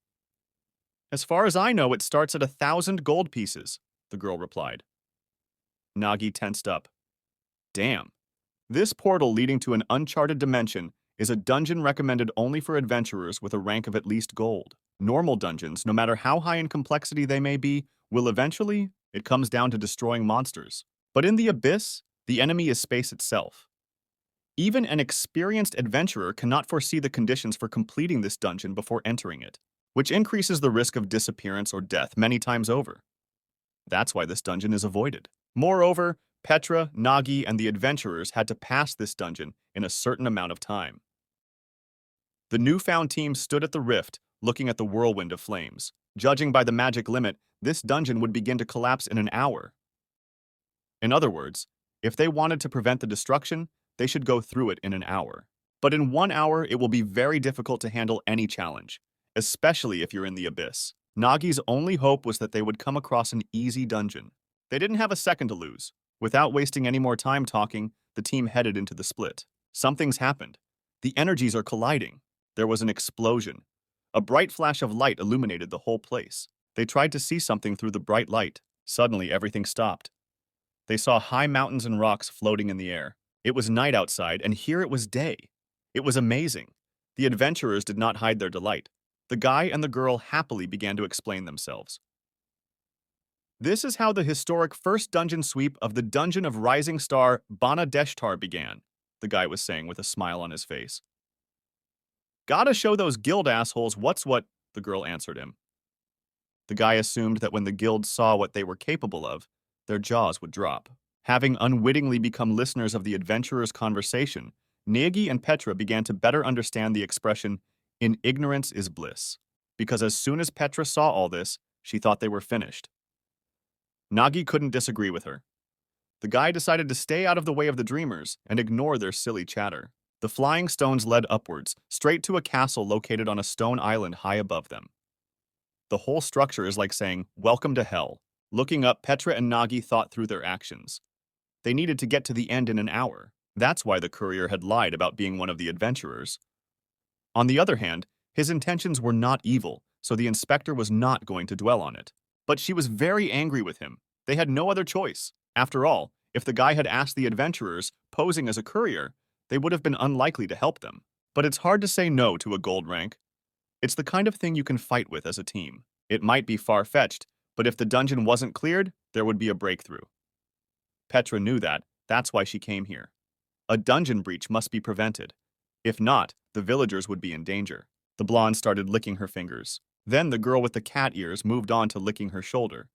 As far as I know, it starts at 1,000 gold pieces, the girl replied. Nagi tensed up. Damn. This portal leading to an uncharted dimension is a dungeon recommended only for adventurers with a rank of at least gold. Normal dungeons, no matter how high in complexity they may be, will eventually, it comes down to destroying monsters. But in the abyss, the enemy is space itself. Even an experienced adventurer cannot foresee the conditions for completing this dungeon before entering it, which increases the risk of disappearance or death many times over. That's why this dungeon is avoided. Moreover, Petra, Nagi, and the adventurers had to pass this dungeon in a certain amount of time. The newfound team stood at the rift, looking at the whirlwind of flames. Judging by the magic limit, this dungeon would begin to collapse in an hour. In other words, if they wanted to prevent the destruction, they should go through it in an hour. But in 1 hour, it will be very difficult to handle any challenge, especially if you're in the abyss. Nagi's only hope was that they would come across an easy dungeon. They didn't have a second to lose. Without wasting any more time talking, the team headed into the split. Something's happened. The energies are colliding. There was an explosion. A bright flash of light illuminated the whole place. They tried to see something through the bright light. Suddenly, everything stopped. They saw high mountains and rocks floating in the air. It was night outside, and here it was day. It was amazing. The adventurers did not hide their delight. The guy and the girl happily began to explain themselves. This is how the historic first dungeon sweep of the Dungeon of Rising Star Bana Deshtar began, the guy was saying with a smile on his face. Gotta show those guild assholes what's what, the girl answered him. The guy assumed that when the guild saw what they were capable of, their jaws would drop. Having unwittingly become listeners of the adventurers' conversation, Nagi and Petra began to better understand the expression, "In ignorance is bliss," because as soon as Petra saw all this, she thought they were finished. Nagi couldn't disagree with her. The guy decided to stay out of the way of the dreamers and ignore their silly chatter. The flying stones led upwards, straight to a castle located on a stone island high above them. The whole structure is like saying, "Welcome to hell." Looking up, Petra and Nagi thought through their actions. They needed to get to the end in an hour. That's why the courier had lied about being one of the adventurers. On the other hand, his intentions were not evil, so the inspector was not going to dwell on it. But she was very angry with him. They had no other choice. After all, if the guy had asked the adventurers, posing as a courier, they would have been unlikely to help them. But it's hard to say no to a gold rank. It's the kind of thing you can fight with as a team. It might be far-fetched, but if the dungeon wasn't cleared, there would be a breakthrough. Petra knew that. That's why she came here. A dungeon breach must be prevented. If not, the villagers would be in danger. The blonde started licking her fingers. Then the girl with the cat ears moved on to licking her shoulder.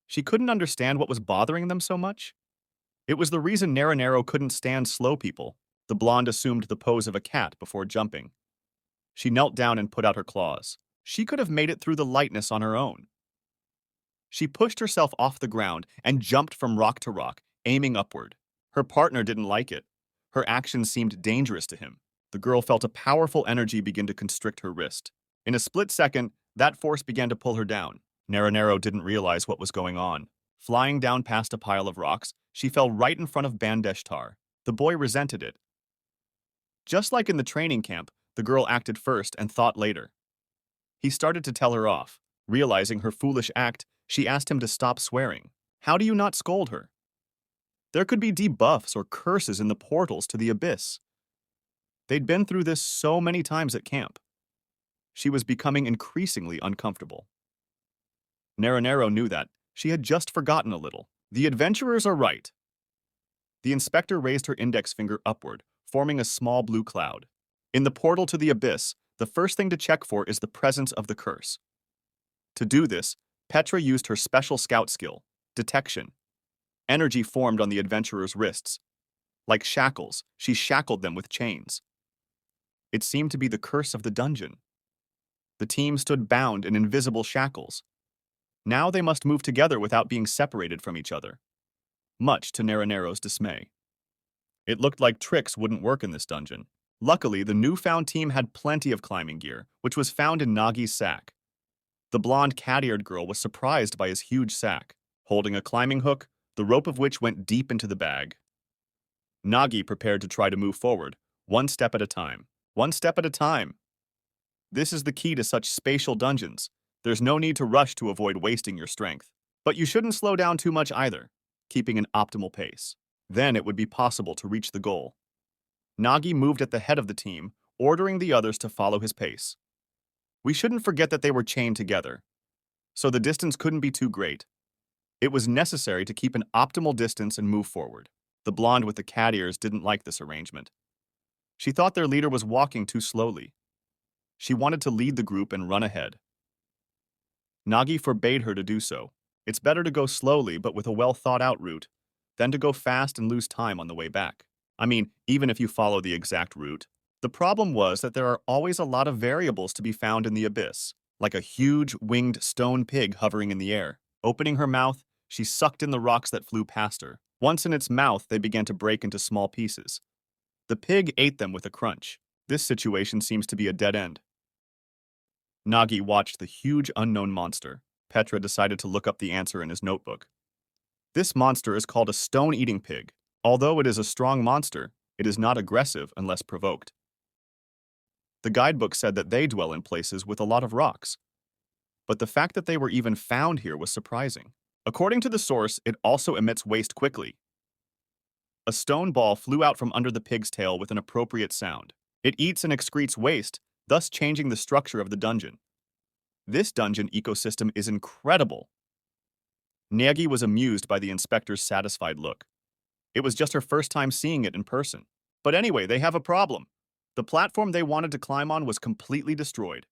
She couldn't understand what was bothering them so much. It was the reason Nero couldn't stand slow people. The blonde assumed the pose of a cat before jumping. She knelt down and put out her claws. She could have made it through the lightness on her own. She pushed herself off the ground and jumped from rock to rock, aiming upward. Her partner didn't like it. Her actions seemed dangerous to him. The girl felt a powerful energy begin to constrict her wrist. In a split second, that force began to pull her down. Naranero didn't realize what was going on. Flying down past a pile of rocks, she fell right in front of Bandeshtar. The boy resented it. Just like in the training camp, the girl acted first and thought later. He started to tell her off. Realizing her foolish act, she asked him to stop swearing. How do you not scold her? There could be debuffs or curses in the portals to the abyss. They'd been through this so many times at camp. She was becoming increasingly uncomfortable. Naranero knew that. She had just forgotten a little. The adventurers are right. The inspector raised her index finger upward, forming a small blue cloud. In the portal to the abyss, the first thing to check for is the presence of the curse. To do this, Petra used her special scout skill, detection. Energy formed on the adventurer's wrists. Like shackles, she shackled them with chains. It seemed to be the curse of the dungeon. The team stood bound in invisible shackles. Now they must move together without being separated from each other. Much to Naranero's dismay. It looked like tricks wouldn't work in this dungeon. Luckily, the newfound team had plenty of climbing gear, which was found in Nagi's sack. The blonde cat-eared girl was surprised by his huge sack, holding a climbing hook, the rope of which went deep into the bag. Nagi prepared to try to move forward, one step at a time. One step at a time. This is the key to such spatial dungeons. There's no need to rush to avoid wasting your strength. But you shouldn't slow down too much either, keeping an optimal pace. Then it would be possible to reach the goal. Nagi moved at the head of the team, ordering the others to follow his pace. We shouldn't forget that they were chained together, so the distance couldn't be too great. It was necessary to keep an optimal distance and move forward. The blonde with the cat ears didn't like this arrangement. She thought their leader was walking too slowly. She wanted to lead the group and run ahead. Nagi forbade her to do so. It's better to go slowly but with a well-thought-out route than to go fast and lose time on the way back. I mean, even if you follow the exact route. The problem was that there are always a lot of variables to be found in the abyss, like a huge, winged stone pig hovering in the air. Opening her mouth, she sucked in the rocks that flew past her. Once in its mouth, they began to break into small pieces. The pig ate them with a crunch. This situation seems to be a dead end. Nagi watched the huge unknown monster. Petra decided to look up the answer in his notebook. This monster is called a stone-eating pig. Although it is a strong monster, it is not aggressive unless provoked. The guidebook said that they dwell in places with a lot of rocks. But the fact that they were even found here was surprising. According to the source, it also emits waste quickly. A stone ball flew out from under the pig's tail with an appropriate sound. It eats and excretes waste, thus changing the structure of the dungeon. This dungeon ecosystem is incredible. Nagi was amused by the inspector's satisfied look. It was just her first time seeing it in person. But anyway, they have a problem. The platform they wanted to climb on was completely destroyed.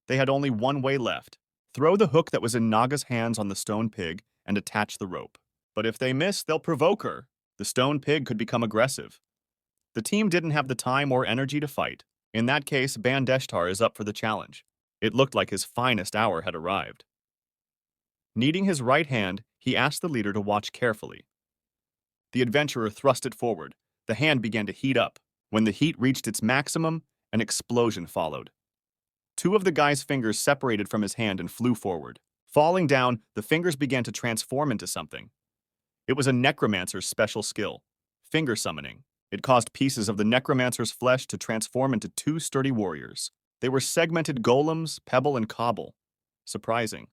They had only one way left. Throw the hook that was in Naga's hands on the stone pig and attach the rope. But if they miss, they'll provoke her. The stone pig could become aggressive. The team didn't have the time or energy to fight. In that case, Bandeshtar is up for the challenge. It looked like his finest hour had arrived. Needing his right hand, he asked the leader to watch carefully. The adventurer thrust it forward. The hand began to heat up. When the heat reached its maximum, an explosion followed. Two of the guy's fingers separated from his hand and flew forward. Falling down, the fingers began to transform into something. It was a necromancer's special skill, finger summoning. It caused pieces of the necromancer's flesh to transform into two sturdy warriors. They were segmented golems, pebble, and cobble. Surprising.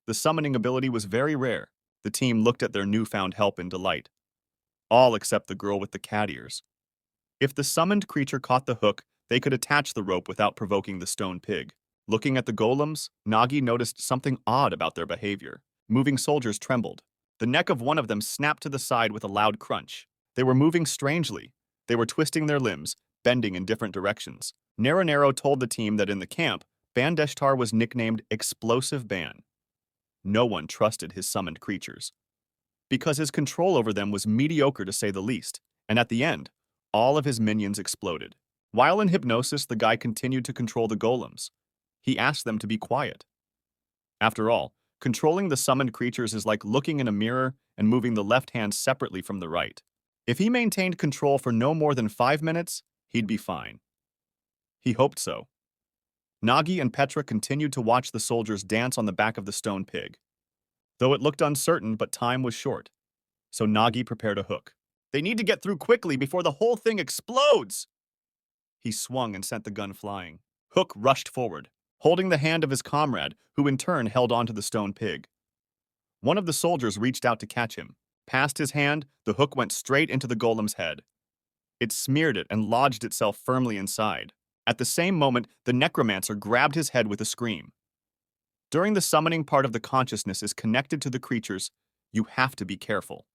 The summoning ability was very rare. The team looked at their newfound help in delight. All except the girl with the cat ears. If the summoned creature caught the hook, they could attach the rope without provoking the stone pig. Looking at the golems, Nagi noticed something odd about their behavior. Moving soldiers trembled. The neck of one of them snapped to the side with a loud crunch. They were moving strangely. They were twisting their limbs, bending in different directions. Naranero told the team that in the camp, Bandeshtar was nicknamed Explosive Ban. No one trusted his summoned creatures, because his control over them was mediocre to say the least, and at the end, all of his minions exploded. While in hypnosis, the guy continued to control the golems. He asked them to be quiet. After all, Controlling the summoned creatures is like looking in a mirror and moving the left hand separately from the right. If he maintained control for no more than 5 minutes, he'd be fine. He hoped so. Nagi and Petra continued to watch the soldiers dance on the back of the stone pig. Though it looked uncertain, but time was short. So Nagi prepared a hook. They need to get through quickly before the whole thing explodes! He swung and sent the gun flying. Hook rushed forward, holding the hand of his comrade, who in turn held onto the stone pig. One of the soldiers reached out to catch him. Past his hand, the hook went straight into the golem's head. It smeared it and lodged itself firmly inside. At the same moment, the necromancer grabbed his head with a scream. During the summoning, part of the consciousness is connected to the creatures. You have to be careful.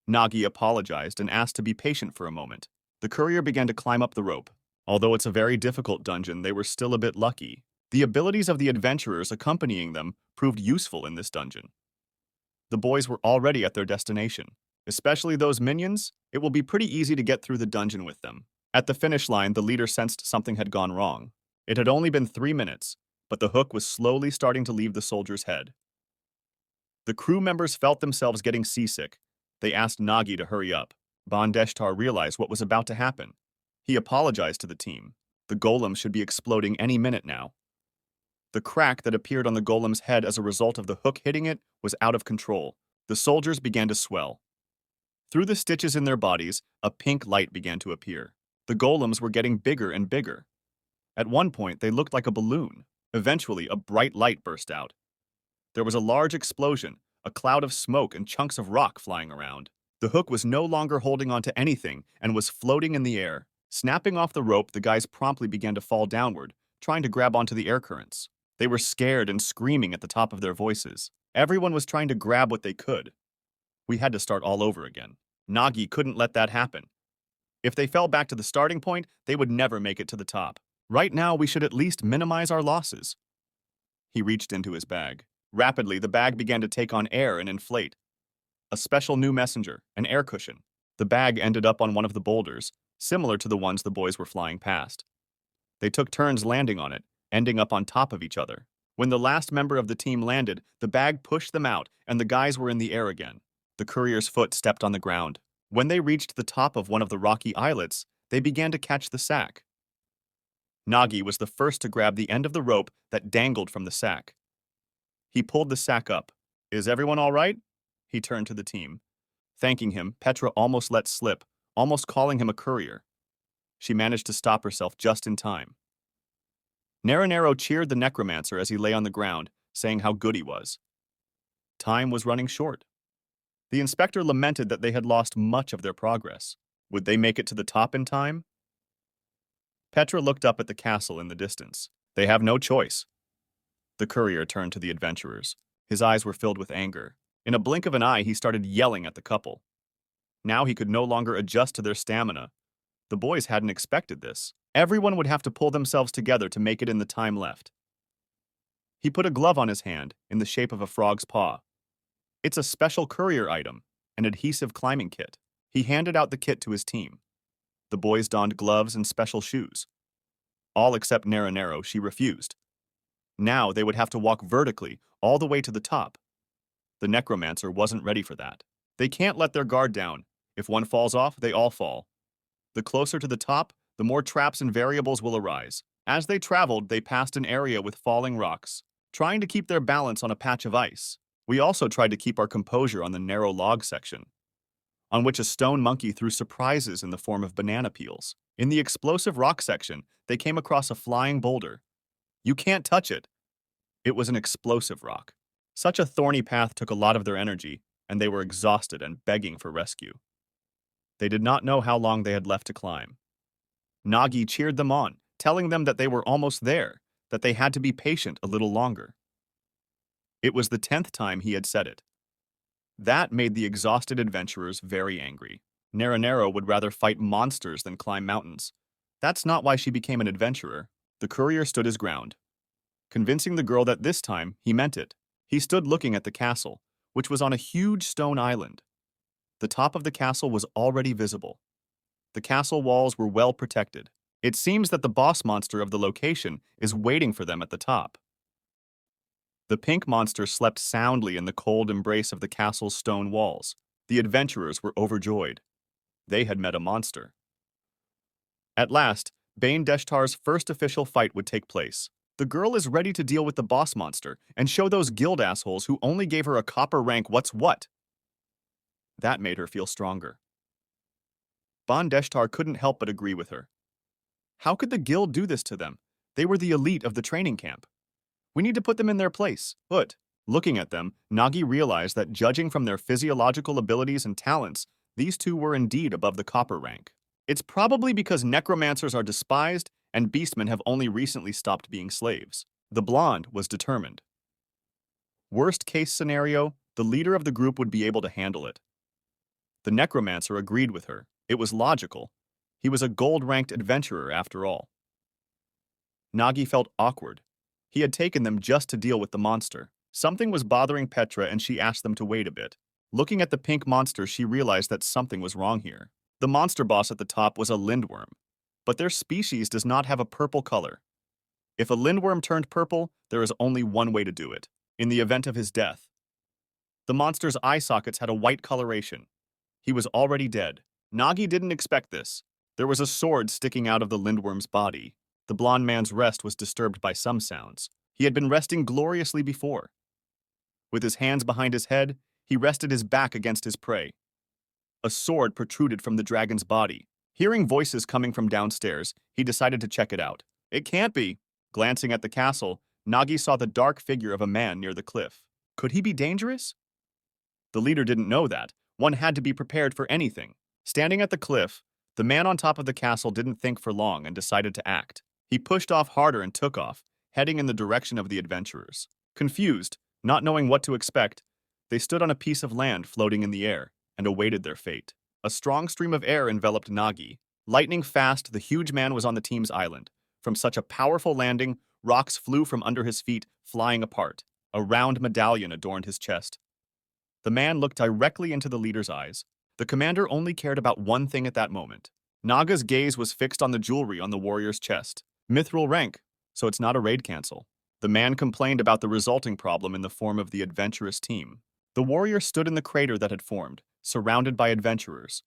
Nagi apologized and asked to be patient for a moment. The courier began to climb up the rope. Although it's a very difficult dungeon, they were still a bit lucky. The abilities of the adventurers accompanying them proved useful in this dungeon. The boys were already at their destination. Especially those minions, it will be pretty easy to get through the dungeon with them. At the finish line, the leader sensed something had gone wrong. It had only been 3 minutes, but the hook was slowly starting to leave the soldier's head. The crew members felt themselves getting seasick. They asked Nagi to hurry up. Bondeshtar realized what was about to happen. He apologized to the team. The golem should be exploding any minute now. The crack that appeared on the golem's head as a result of the hook hitting it was out of control. The soldiers began to swell. Through the stitches in their bodies, a pink light began to appear. The golems were getting bigger and bigger. At one point, they looked like a balloon. Eventually, a bright light burst out. There was a large explosion, a cloud of smoke and chunks of rock flying around. The hook was no longer holding onto anything and was floating in the air. Snapping off the rope, the guys promptly began to fall downward, trying to grab onto the air currents. They were scared and screaming at the top of their voices. Everyone was trying to grab what they could. We had to start all over again. Nagi couldn't let that happen. If they fell back to the starting point, they would never make it to the top. Right now, we should at least minimize our losses. He reached into his bag. Rapidly, the bag began to take on air and inflate. A special new messenger, an air cushion. The bag ended up on one of the boulders, similar to the ones the boys were flying past. They took turns landing on it, ending up on top of each other. When the last member of the team landed, the bag pushed them out, and the guys were in the air again. The courier's foot stepped on the ground. When they reached the top of one of the rocky islets, they began to catch the sack. Nagi was the first to grab the end of the rope that dangled from the sack. He pulled the sack up. Is everyone all right? He turned to the team. Thanking him, Petra almost let slip, almost calling him a courier. She managed to stop herself just in time. Naranero cheered the necromancer as he lay on the ground, saying how good he was. Time was running short. The inspector lamented that they had lost much of their progress. Would they make it to the top in time? Petra looked up at the castle in the distance. They have no choice. The courier turned to the adventurers. His eyes were filled with anger. In a blink of an eye, he started yelling at the couple. Now he could no longer adjust to their stamina. The boys hadn't expected this. Everyone would have to pull themselves together to make it in the time left. He put a glove on his hand, in the shape of a frog's paw. It's a special courier item, an adhesive climbing kit. He handed out the kit to his team. The boys donned gloves and special shoes. All except Naranero, she refused. Now they would have to walk vertically, all the way to the top. The necromancer wasn't ready for that. They can't let their guard down. If one falls off, they all fall. The closer to the top, the more traps and variables will arise. As they traveled, they passed an area with falling rocks, trying to keep their balance on a patch of ice. We also tried to keep our composure on the narrow log section, on which a stone monkey threw surprises in the form of banana peels. In the explosive rock section, they came across a flying boulder. You can't touch it. It was an explosive rock. Such a thorny path took a lot of their energy, and they were exhausted and begging for rescue. They did not know how long they had left to climb. Nagi cheered them on, telling them that they were almost there, that they had to be patient a little longer. It was the 10th time he had said it. That made the exhausted adventurers very angry. Naranero would rather fight monsters than climb mountains. That's not why she became an adventurer. The courier stood his ground, convincing the girl that this time he meant it. He stood looking at the castle, which was on a huge stone island. The top of the castle was already visible. The castle walls were well protected. It seems that the boss monster of the location is waiting for them at the top. The pink monster slept soundly in the cold embrace of the castle's stone walls. The adventurers were overjoyed. They had met a monster. At last, Bane Deshtar's first official fight would take place. The girl is ready to deal with the boss monster and show those guild assholes who only gave her a copper rank what's what. That made her feel stronger. Bane Deshtar couldn't help but agree with her. How could the guild do this to them? They were the elite of the training camp. We need to put them in their place. But, looking at them, Nagi realized that judging from their physiological abilities and talents, these two were indeed above the copper rank. It's probably because necromancers are despised and beastmen have only recently stopped being slaves. The blonde was determined. Worst case scenario, the leader of the group would be able to handle it. The necromancer agreed with her. It was logical. He was a gold-ranked adventurer after all. Nagi felt awkward. He had taken them just to deal with the monster. Something was bothering Petra and she asked them to wait a bit. Looking at the pink monster, she realized that something was wrong here. The monster boss at the top was a lindworm, but their species does not have a purple color. If a lindworm turned purple, there is only one way to do it. In the event of his death. The monster's eye sockets had a white coloration. He was already dead. Nagi didn't expect this. There was a sword sticking out of the lindworm's body. The blond man's rest was disturbed by some sounds. He had been resting gloriously before. With his hands behind his head, he rested his back against his prey. A sword protruded from the dragon's body. Hearing voices coming from downstairs, he decided to check it out. It can't be. Glancing at the castle, Nagi saw the dark figure of a man near the cliff. Could he be dangerous? The leader didn't know that. One had to be prepared for anything. Standing at the cliff, the man on top of the castle didn't think for long and decided to act. He pushed off harder and took off, heading in the direction of the adventurers. Confused, not knowing what to expect, they stood on a piece of land floating in the air and awaited their fate. A strong stream of air enveloped Nagi. Lightning fast, the huge man was on the team's island. From such a powerful landing, rocks flew from under his feet, flying apart. A round medallion adorned his chest. The man looked directly into the leader's eyes. The commander only cared about one thing at that moment. Naga's gaze was fixed on the jewelry on the warrior's chest. Mithril rank, so it's not a raid cancel. The man complained about the resulting problem in the form of the adventurous team. The warrior stood in the crater that had formed, surrounded by adventurers.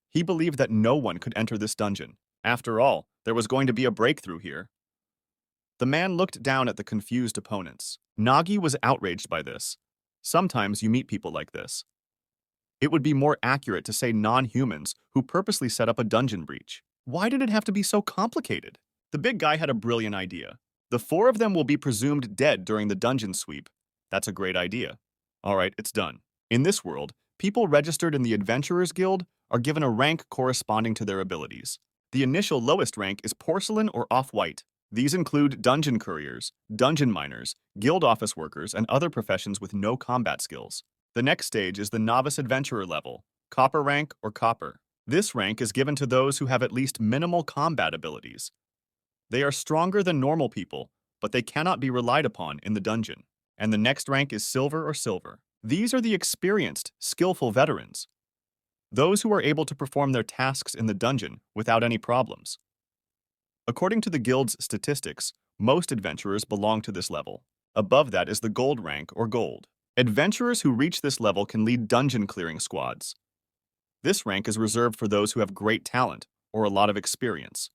He believed that no one could enter this dungeon. After all, there was going to be a breakthrough here. The man looked down at the confused opponents. Nagi was outraged by this. Sometimes you meet people like this. It would be more accurate to say non-humans who purposely set up a dungeon breach. Why did it have to be so complicated? The big guy had a brilliant idea. The four of them will be presumed dead during the dungeon sweep. That's a great idea. All right, it's done. In this world, people registered in the Adventurers Guild are given a rank corresponding to their abilities. The initial lowest rank is porcelain or off-white. These include dungeon couriers, dungeon miners, guild office workers, and other professions with no combat skills. The next stage is the novice adventurer level, copper rank or copper. This rank is given to those who have at least minimal combat abilities. They are stronger than normal people, but they cannot be relied upon in the dungeon. And the next rank is silver or silver. These are the experienced, skillful veterans. Those who are able to perform their tasks in the dungeon without any problems. According to the guild's statistics, most adventurers belong to this level. Above that is the gold rank or gold. Adventurers who reach this level can lead dungeon clearing squads. This rank is reserved for those who have great talent or a lot of experience.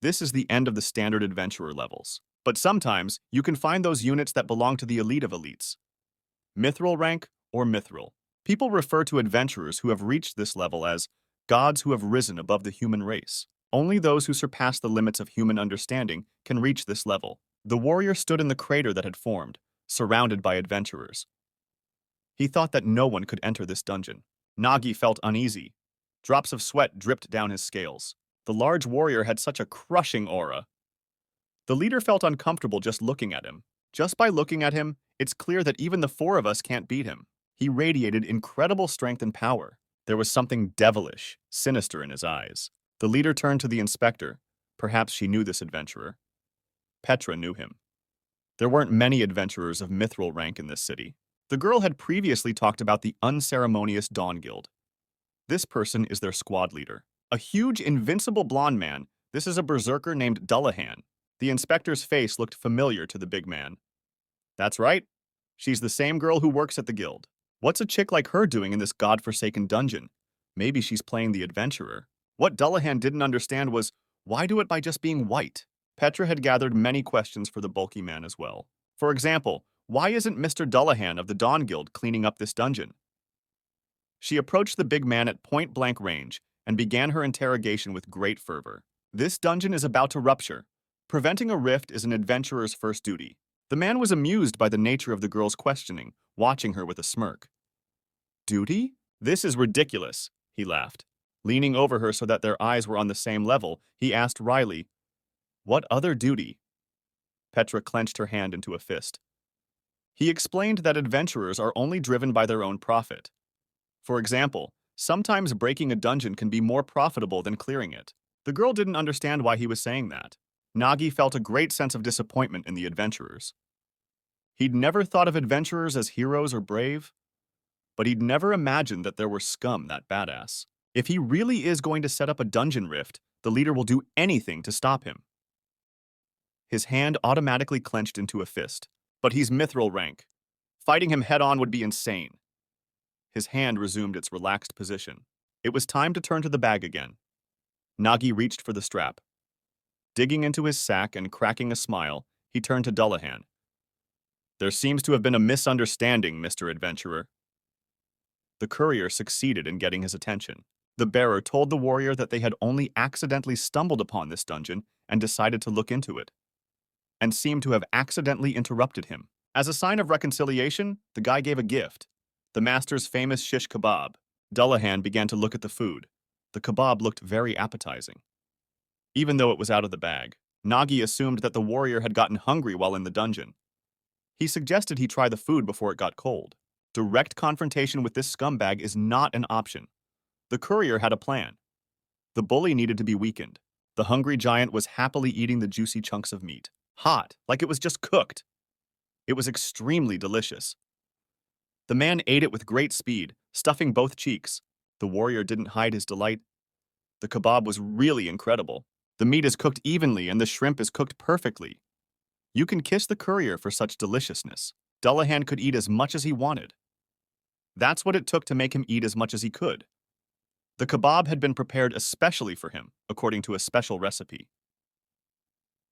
This is the end of the standard adventurer levels. But sometimes, you can find those units that belong to the elite of elites. Mithril rank or mithril. People refer to adventurers who have reached this level as gods who have risen above the human race. Only those who surpass the limits of human understanding can reach this level. The warrior stood in the crater that had formed, surrounded by adventurers. He thought that no one could enter this dungeon. Nagi felt uneasy. Drops of sweat dripped down his scales. The large warrior had such a crushing aura. The leader felt uncomfortable just looking at him. Just by looking at him, it's clear that even the four of us can't beat him. He radiated incredible strength and power. There was something devilish, sinister in his eyes. The leader turned to the inspector. Perhaps she knew this adventurer. Petra knew him. There weren't many adventurers of mithril rank in this city. The girl had previously talked about the unceremonious Dawn Guild. This person is their squad leader. A huge, invincible blonde man. This is a berserker named Dullahan. The inspector's face looked familiar to the big man. That's right. She's the same girl who works at the guild. What's a chick like her doing in this godforsaken dungeon? Maybe she's playing the adventurer. What Dullahan didn't understand was, why do it by just being white? Petra had gathered many questions for the bulky man as well. For example, why isn't Mr. Dullahan of the Dawn Guild cleaning up this dungeon? She approached the big man at point-blank range and began her interrogation with great fervor. This dungeon is about to rupture. Preventing a rift is an adventurer's first duty. The man was amused by the nature of the girl's questioning, watching her with a smirk. Duty? This is ridiculous, he laughed. Leaning over her so that their eyes were on the same level, he asked wryly, "What other duty?" Petra clenched her hand into a fist. He explained that adventurers are only driven by their own profit. For example, sometimes breaking a dungeon can be more profitable than clearing it. The girl didn't understand why he was saying that. Nagi felt a great sense of disappointment in the adventurers. He'd never thought of adventurers as heroes or brave, but he'd never imagined that there were scum that badass. If he really is going to set up a dungeon rift, the leader will do anything to stop him. His hand automatically clenched into a fist. But he's mithril rank. Fighting him head-on would be insane. His hand resumed its relaxed position. It was time to turn to the bag again. Nagi reached for the strap. Digging into his sack and cracking a smile, he turned to Dullahan. "There seems to have been a misunderstanding, Mr. Adventurer." The courier succeeded in getting his attention. The bearer told the warrior that they had only accidentally stumbled upon this dungeon and decided to look into it, and seemed to have accidentally interrupted him. As a sign of reconciliation, the guy gave a gift, the master's famous shish kebab. Dullahan began to look at the food. The kebab looked very appetizing. Even though it was out of the bag, Nagi assumed that the warrior had gotten hungry while in the dungeon. He suggested he try the food before it got cold. Direct confrontation with this scumbag is not an option. The courier had a plan. The bully needed to be weakened. The hungry giant was happily eating the juicy chunks of meat. Hot, like it was just cooked. It was extremely delicious. The man ate it with great speed, stuffing both cheeks. The warrior didn't hide his delight. The kebab was really incredible. The meat is cooked evenly and the shrimp is cooked perfectly. You can kiss the courier for such deliciousness. Dullahan could eat as much as he wanted. That's what it took to make him eat as much as he could. The kebab had been prepared especially for him, according to a special recipe.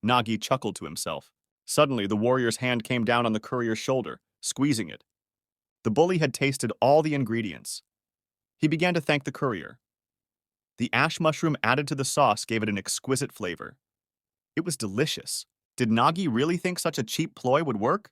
Nagi chuckled to himself. Suddenly, the warrior's hand came down on the courier's shoulder, squeezing it. The bully had tasted all the ingredients. He began to thank the courier. The ash mushroom added to the sauce gave it an exquisite flavor. It was delicious. Did Nagi really think such a cheap ploy would work?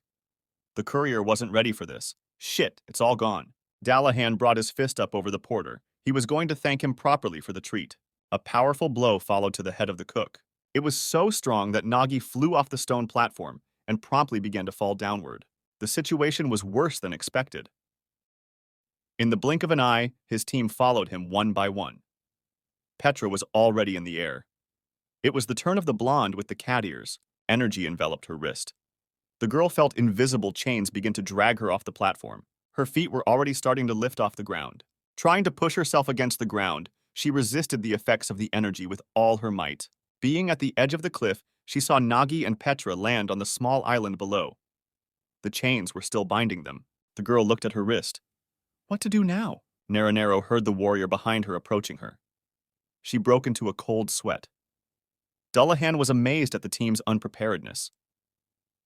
The courier wasn't ready for this. Shit, it's all gone. Dullahan brought his fist up over the porter. He was going to thank him properly for the treat. A powerful blow followed to the head of the cook. It was so strong that Nagi flew off the stone platform and promptly began to fall downward. The situation was worse than expected. In the blink of an eye, his team followed him one by one. Petra was already in the air. It was the turn of the blonde with the cat ears. Energy enveloped her wrist. The girl felt invisible chains begin to drag her off the platform. Her feet were already starting to lift off the ground. Trying to push herself against the ground, she resisted the effects of the energy with all her might. Being at the edge of the cliff, she saw Nagi and Petra land on the small island below. The chains were still binding them. The girl looked at her wrist. What to do now? Naranero heard the warrior behind her approaching her. She broke into a cold sweat. Dullahan was amazed at the team's unpreparedness.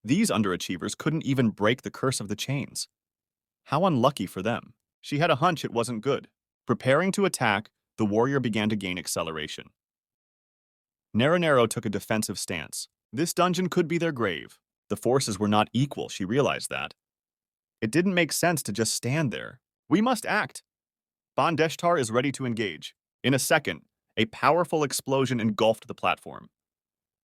These underachievers couldn't even break the curse of the chains. How unlucky for them. She had a hunch it wasn't good. Preparing to attack, the warrior began to gain acceleration. Naranero took a defensive stance. This dungeon could be their grave. The forces were not equal, she realized that. It didn't make sense to just stand there. We must act. Bondeshtar is ready to engage. In a second, a powerful explosion engulfed the platform.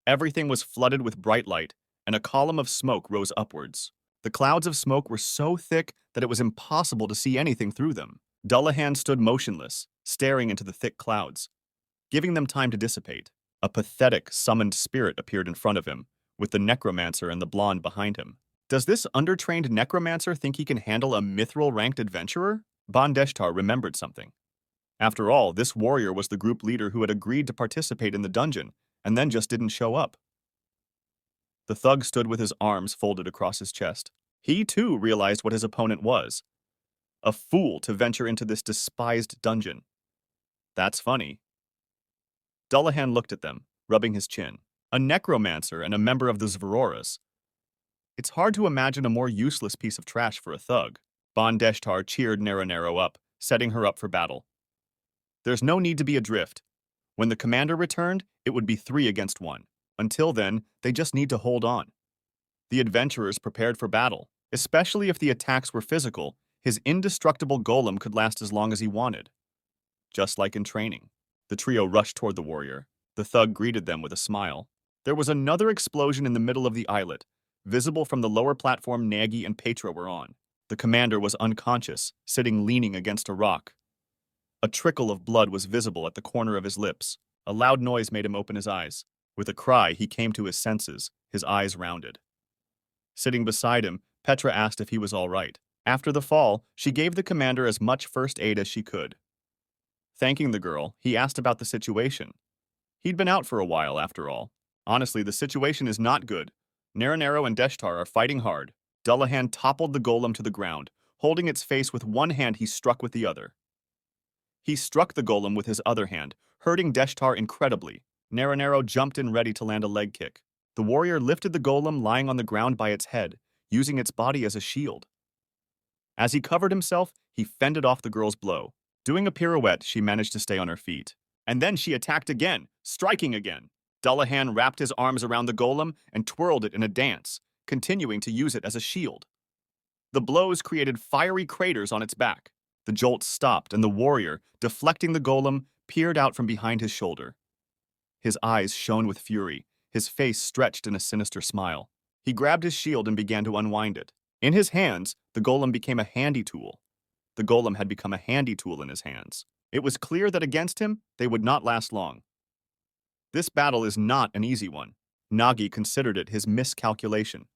Everything was flooded with bright light, and a column of smoke rose upwards. The clouds of smoke were so thick that it was impossible to see anything through them. Dullahan stood motionless, staring into the thick clouds, giving them time to dissipate. A pathetic, summoned spirit appeared in front of him, with the necromancer and the blonde behind him. Does this undertrained necromancer think he can handle a mithril-ranked adventurer? Bondeshtar remembered something. After all, this warrior was the group leader who had agreed to participate in the dungeon, and then just didn't show up. The thug stood with his arms folded across his chest. He too realized what his opponent was. A fool to venture into this despised dungeon. That's funny. Dullahan looked at them, rubbing his chin. A necromancer and a member of the Zvaroras. It's hard to imagine a more useless piece of trash for a thug. Bondeshtar cheered Naranero up, setting her up for battle. There's no need to be adrift. When the commander returned, it would be 3 against 1. Until then, they just need to hold on. The adventurers prepared for battle. Especially if the attacks were physical, his indestructible golem could last as long as he wanted. Just like in training. The trio rushed toward the warrior. The thug greeted them with a smile. There was another explosion in the middle of the islet, visible from the lower platform Nagy and Petra were on. The commander was unconscious, sitting leaning against a rock. A trickle of blood was visible at the corner of his lips. A loud noise made him open his eyes. With a cry, he came to his senses, his eyes rounded. Sitting beside him, Petra asked if he was all right. After the fall, she gave the commander as much first aid as she could. Thanking the girl, he asked about the situation. He'd been out for a while, after all. Honestly, the situation is not good. Naranero and Deshtar are fighting hard. Dullahan toppled the golem to the ground. Holding its face with one hand, he struck with the other. He struck the golem with his other hand, hurting Deshtar incredibly. Naranero jumped in ready to land a leg kick. The warrior lifted the golem lying on the ground by its head, using its body as a shield. As he covered himself, he fended off the girl's blow. Doing a pirouette, she managed to stay on her feet. And then she attacked again, striking again. Dullahan wrapped his arms around the golem and twirled it in a dance, continuing to use it as a shield. The blows created fiery craters on its back. The jolt stopped, and the warrior, deflecting the golem, peered out from behind his shoulder. His eyes shone with fury, his face stretched in a sinister smile. He grabbed his shield and began to unwind it. In his hands, the golem became a handy tool. The golem had become a handy tool in his hands. It was clear that against him, they would not last long. This battle is not an easy one. Nagy considered it his miscalculation.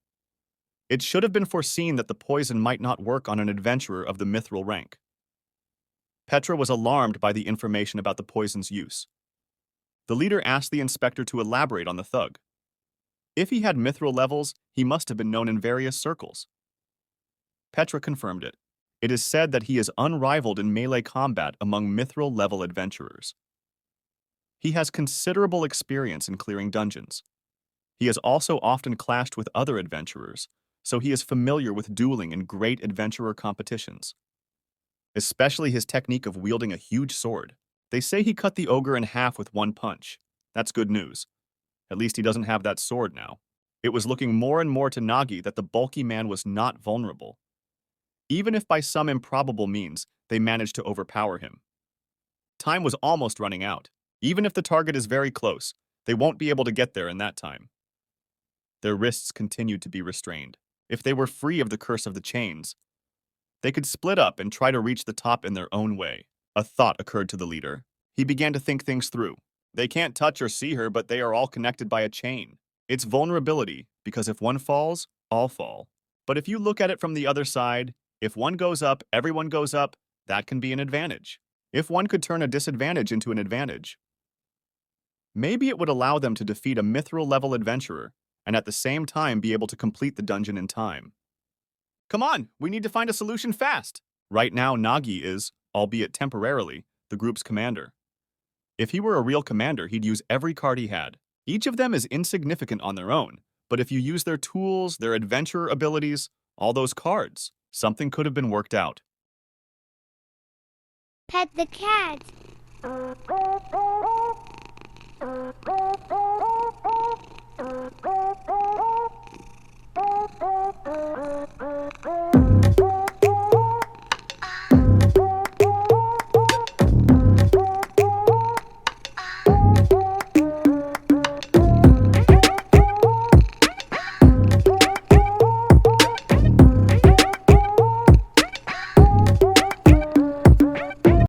It should have been foreseen that the poison might not work on an adventurer of the mithril rank. Petra was alarmed by the information about the poison's use. The leader asked the inspector to elaborate on the thug. If he had mithril levels, he must have been known in various circles. Petra confirmed it. It is said that he is unrivaled in melee combat among mithril-level adventurers. He has considerable experience in clearing dungeons. He has also often clashed with other adventurers, so he is familiar with dueling in great adventurer competitions. Especially his technique of wielding a huge sword. They say he cut the ogre in half with one punch. That's good news. At least he doesn't have that sword now. It was looking more and more to Nagy that the bulky man was not vulnerable. Even if by some improbable means they managed to overpower him. Time was almost running out. Even if the target is very close, they won't be able to get there in that time. Their wrists continued to be restrained. If they were free of the curse of the chains, they could split up and try to reach the top in their own way. A thought occurred to the leader. He began to think things through. They can't touch or see her, but they are all connected by a chain. It's vulnerability, because if one falls, all fall. But if you look at it from the other side, if one goes up, everyone goes up, that can be an advantage. If one could turn a disadvantage into an advantage, maybe it would allow them to defeat a mithril-level adventurer and at the same time be able to complete the dungeon in time. Come on, we need to find a solution fast. Right now, Nagy is, albeit temporarily, the group's commander. If he were a real commander, he'd use every card he had. Each of them is insignificant on their own, but if you use their tools, their adventurer abilities, all those cards, something could have been worked out. Pet the cat.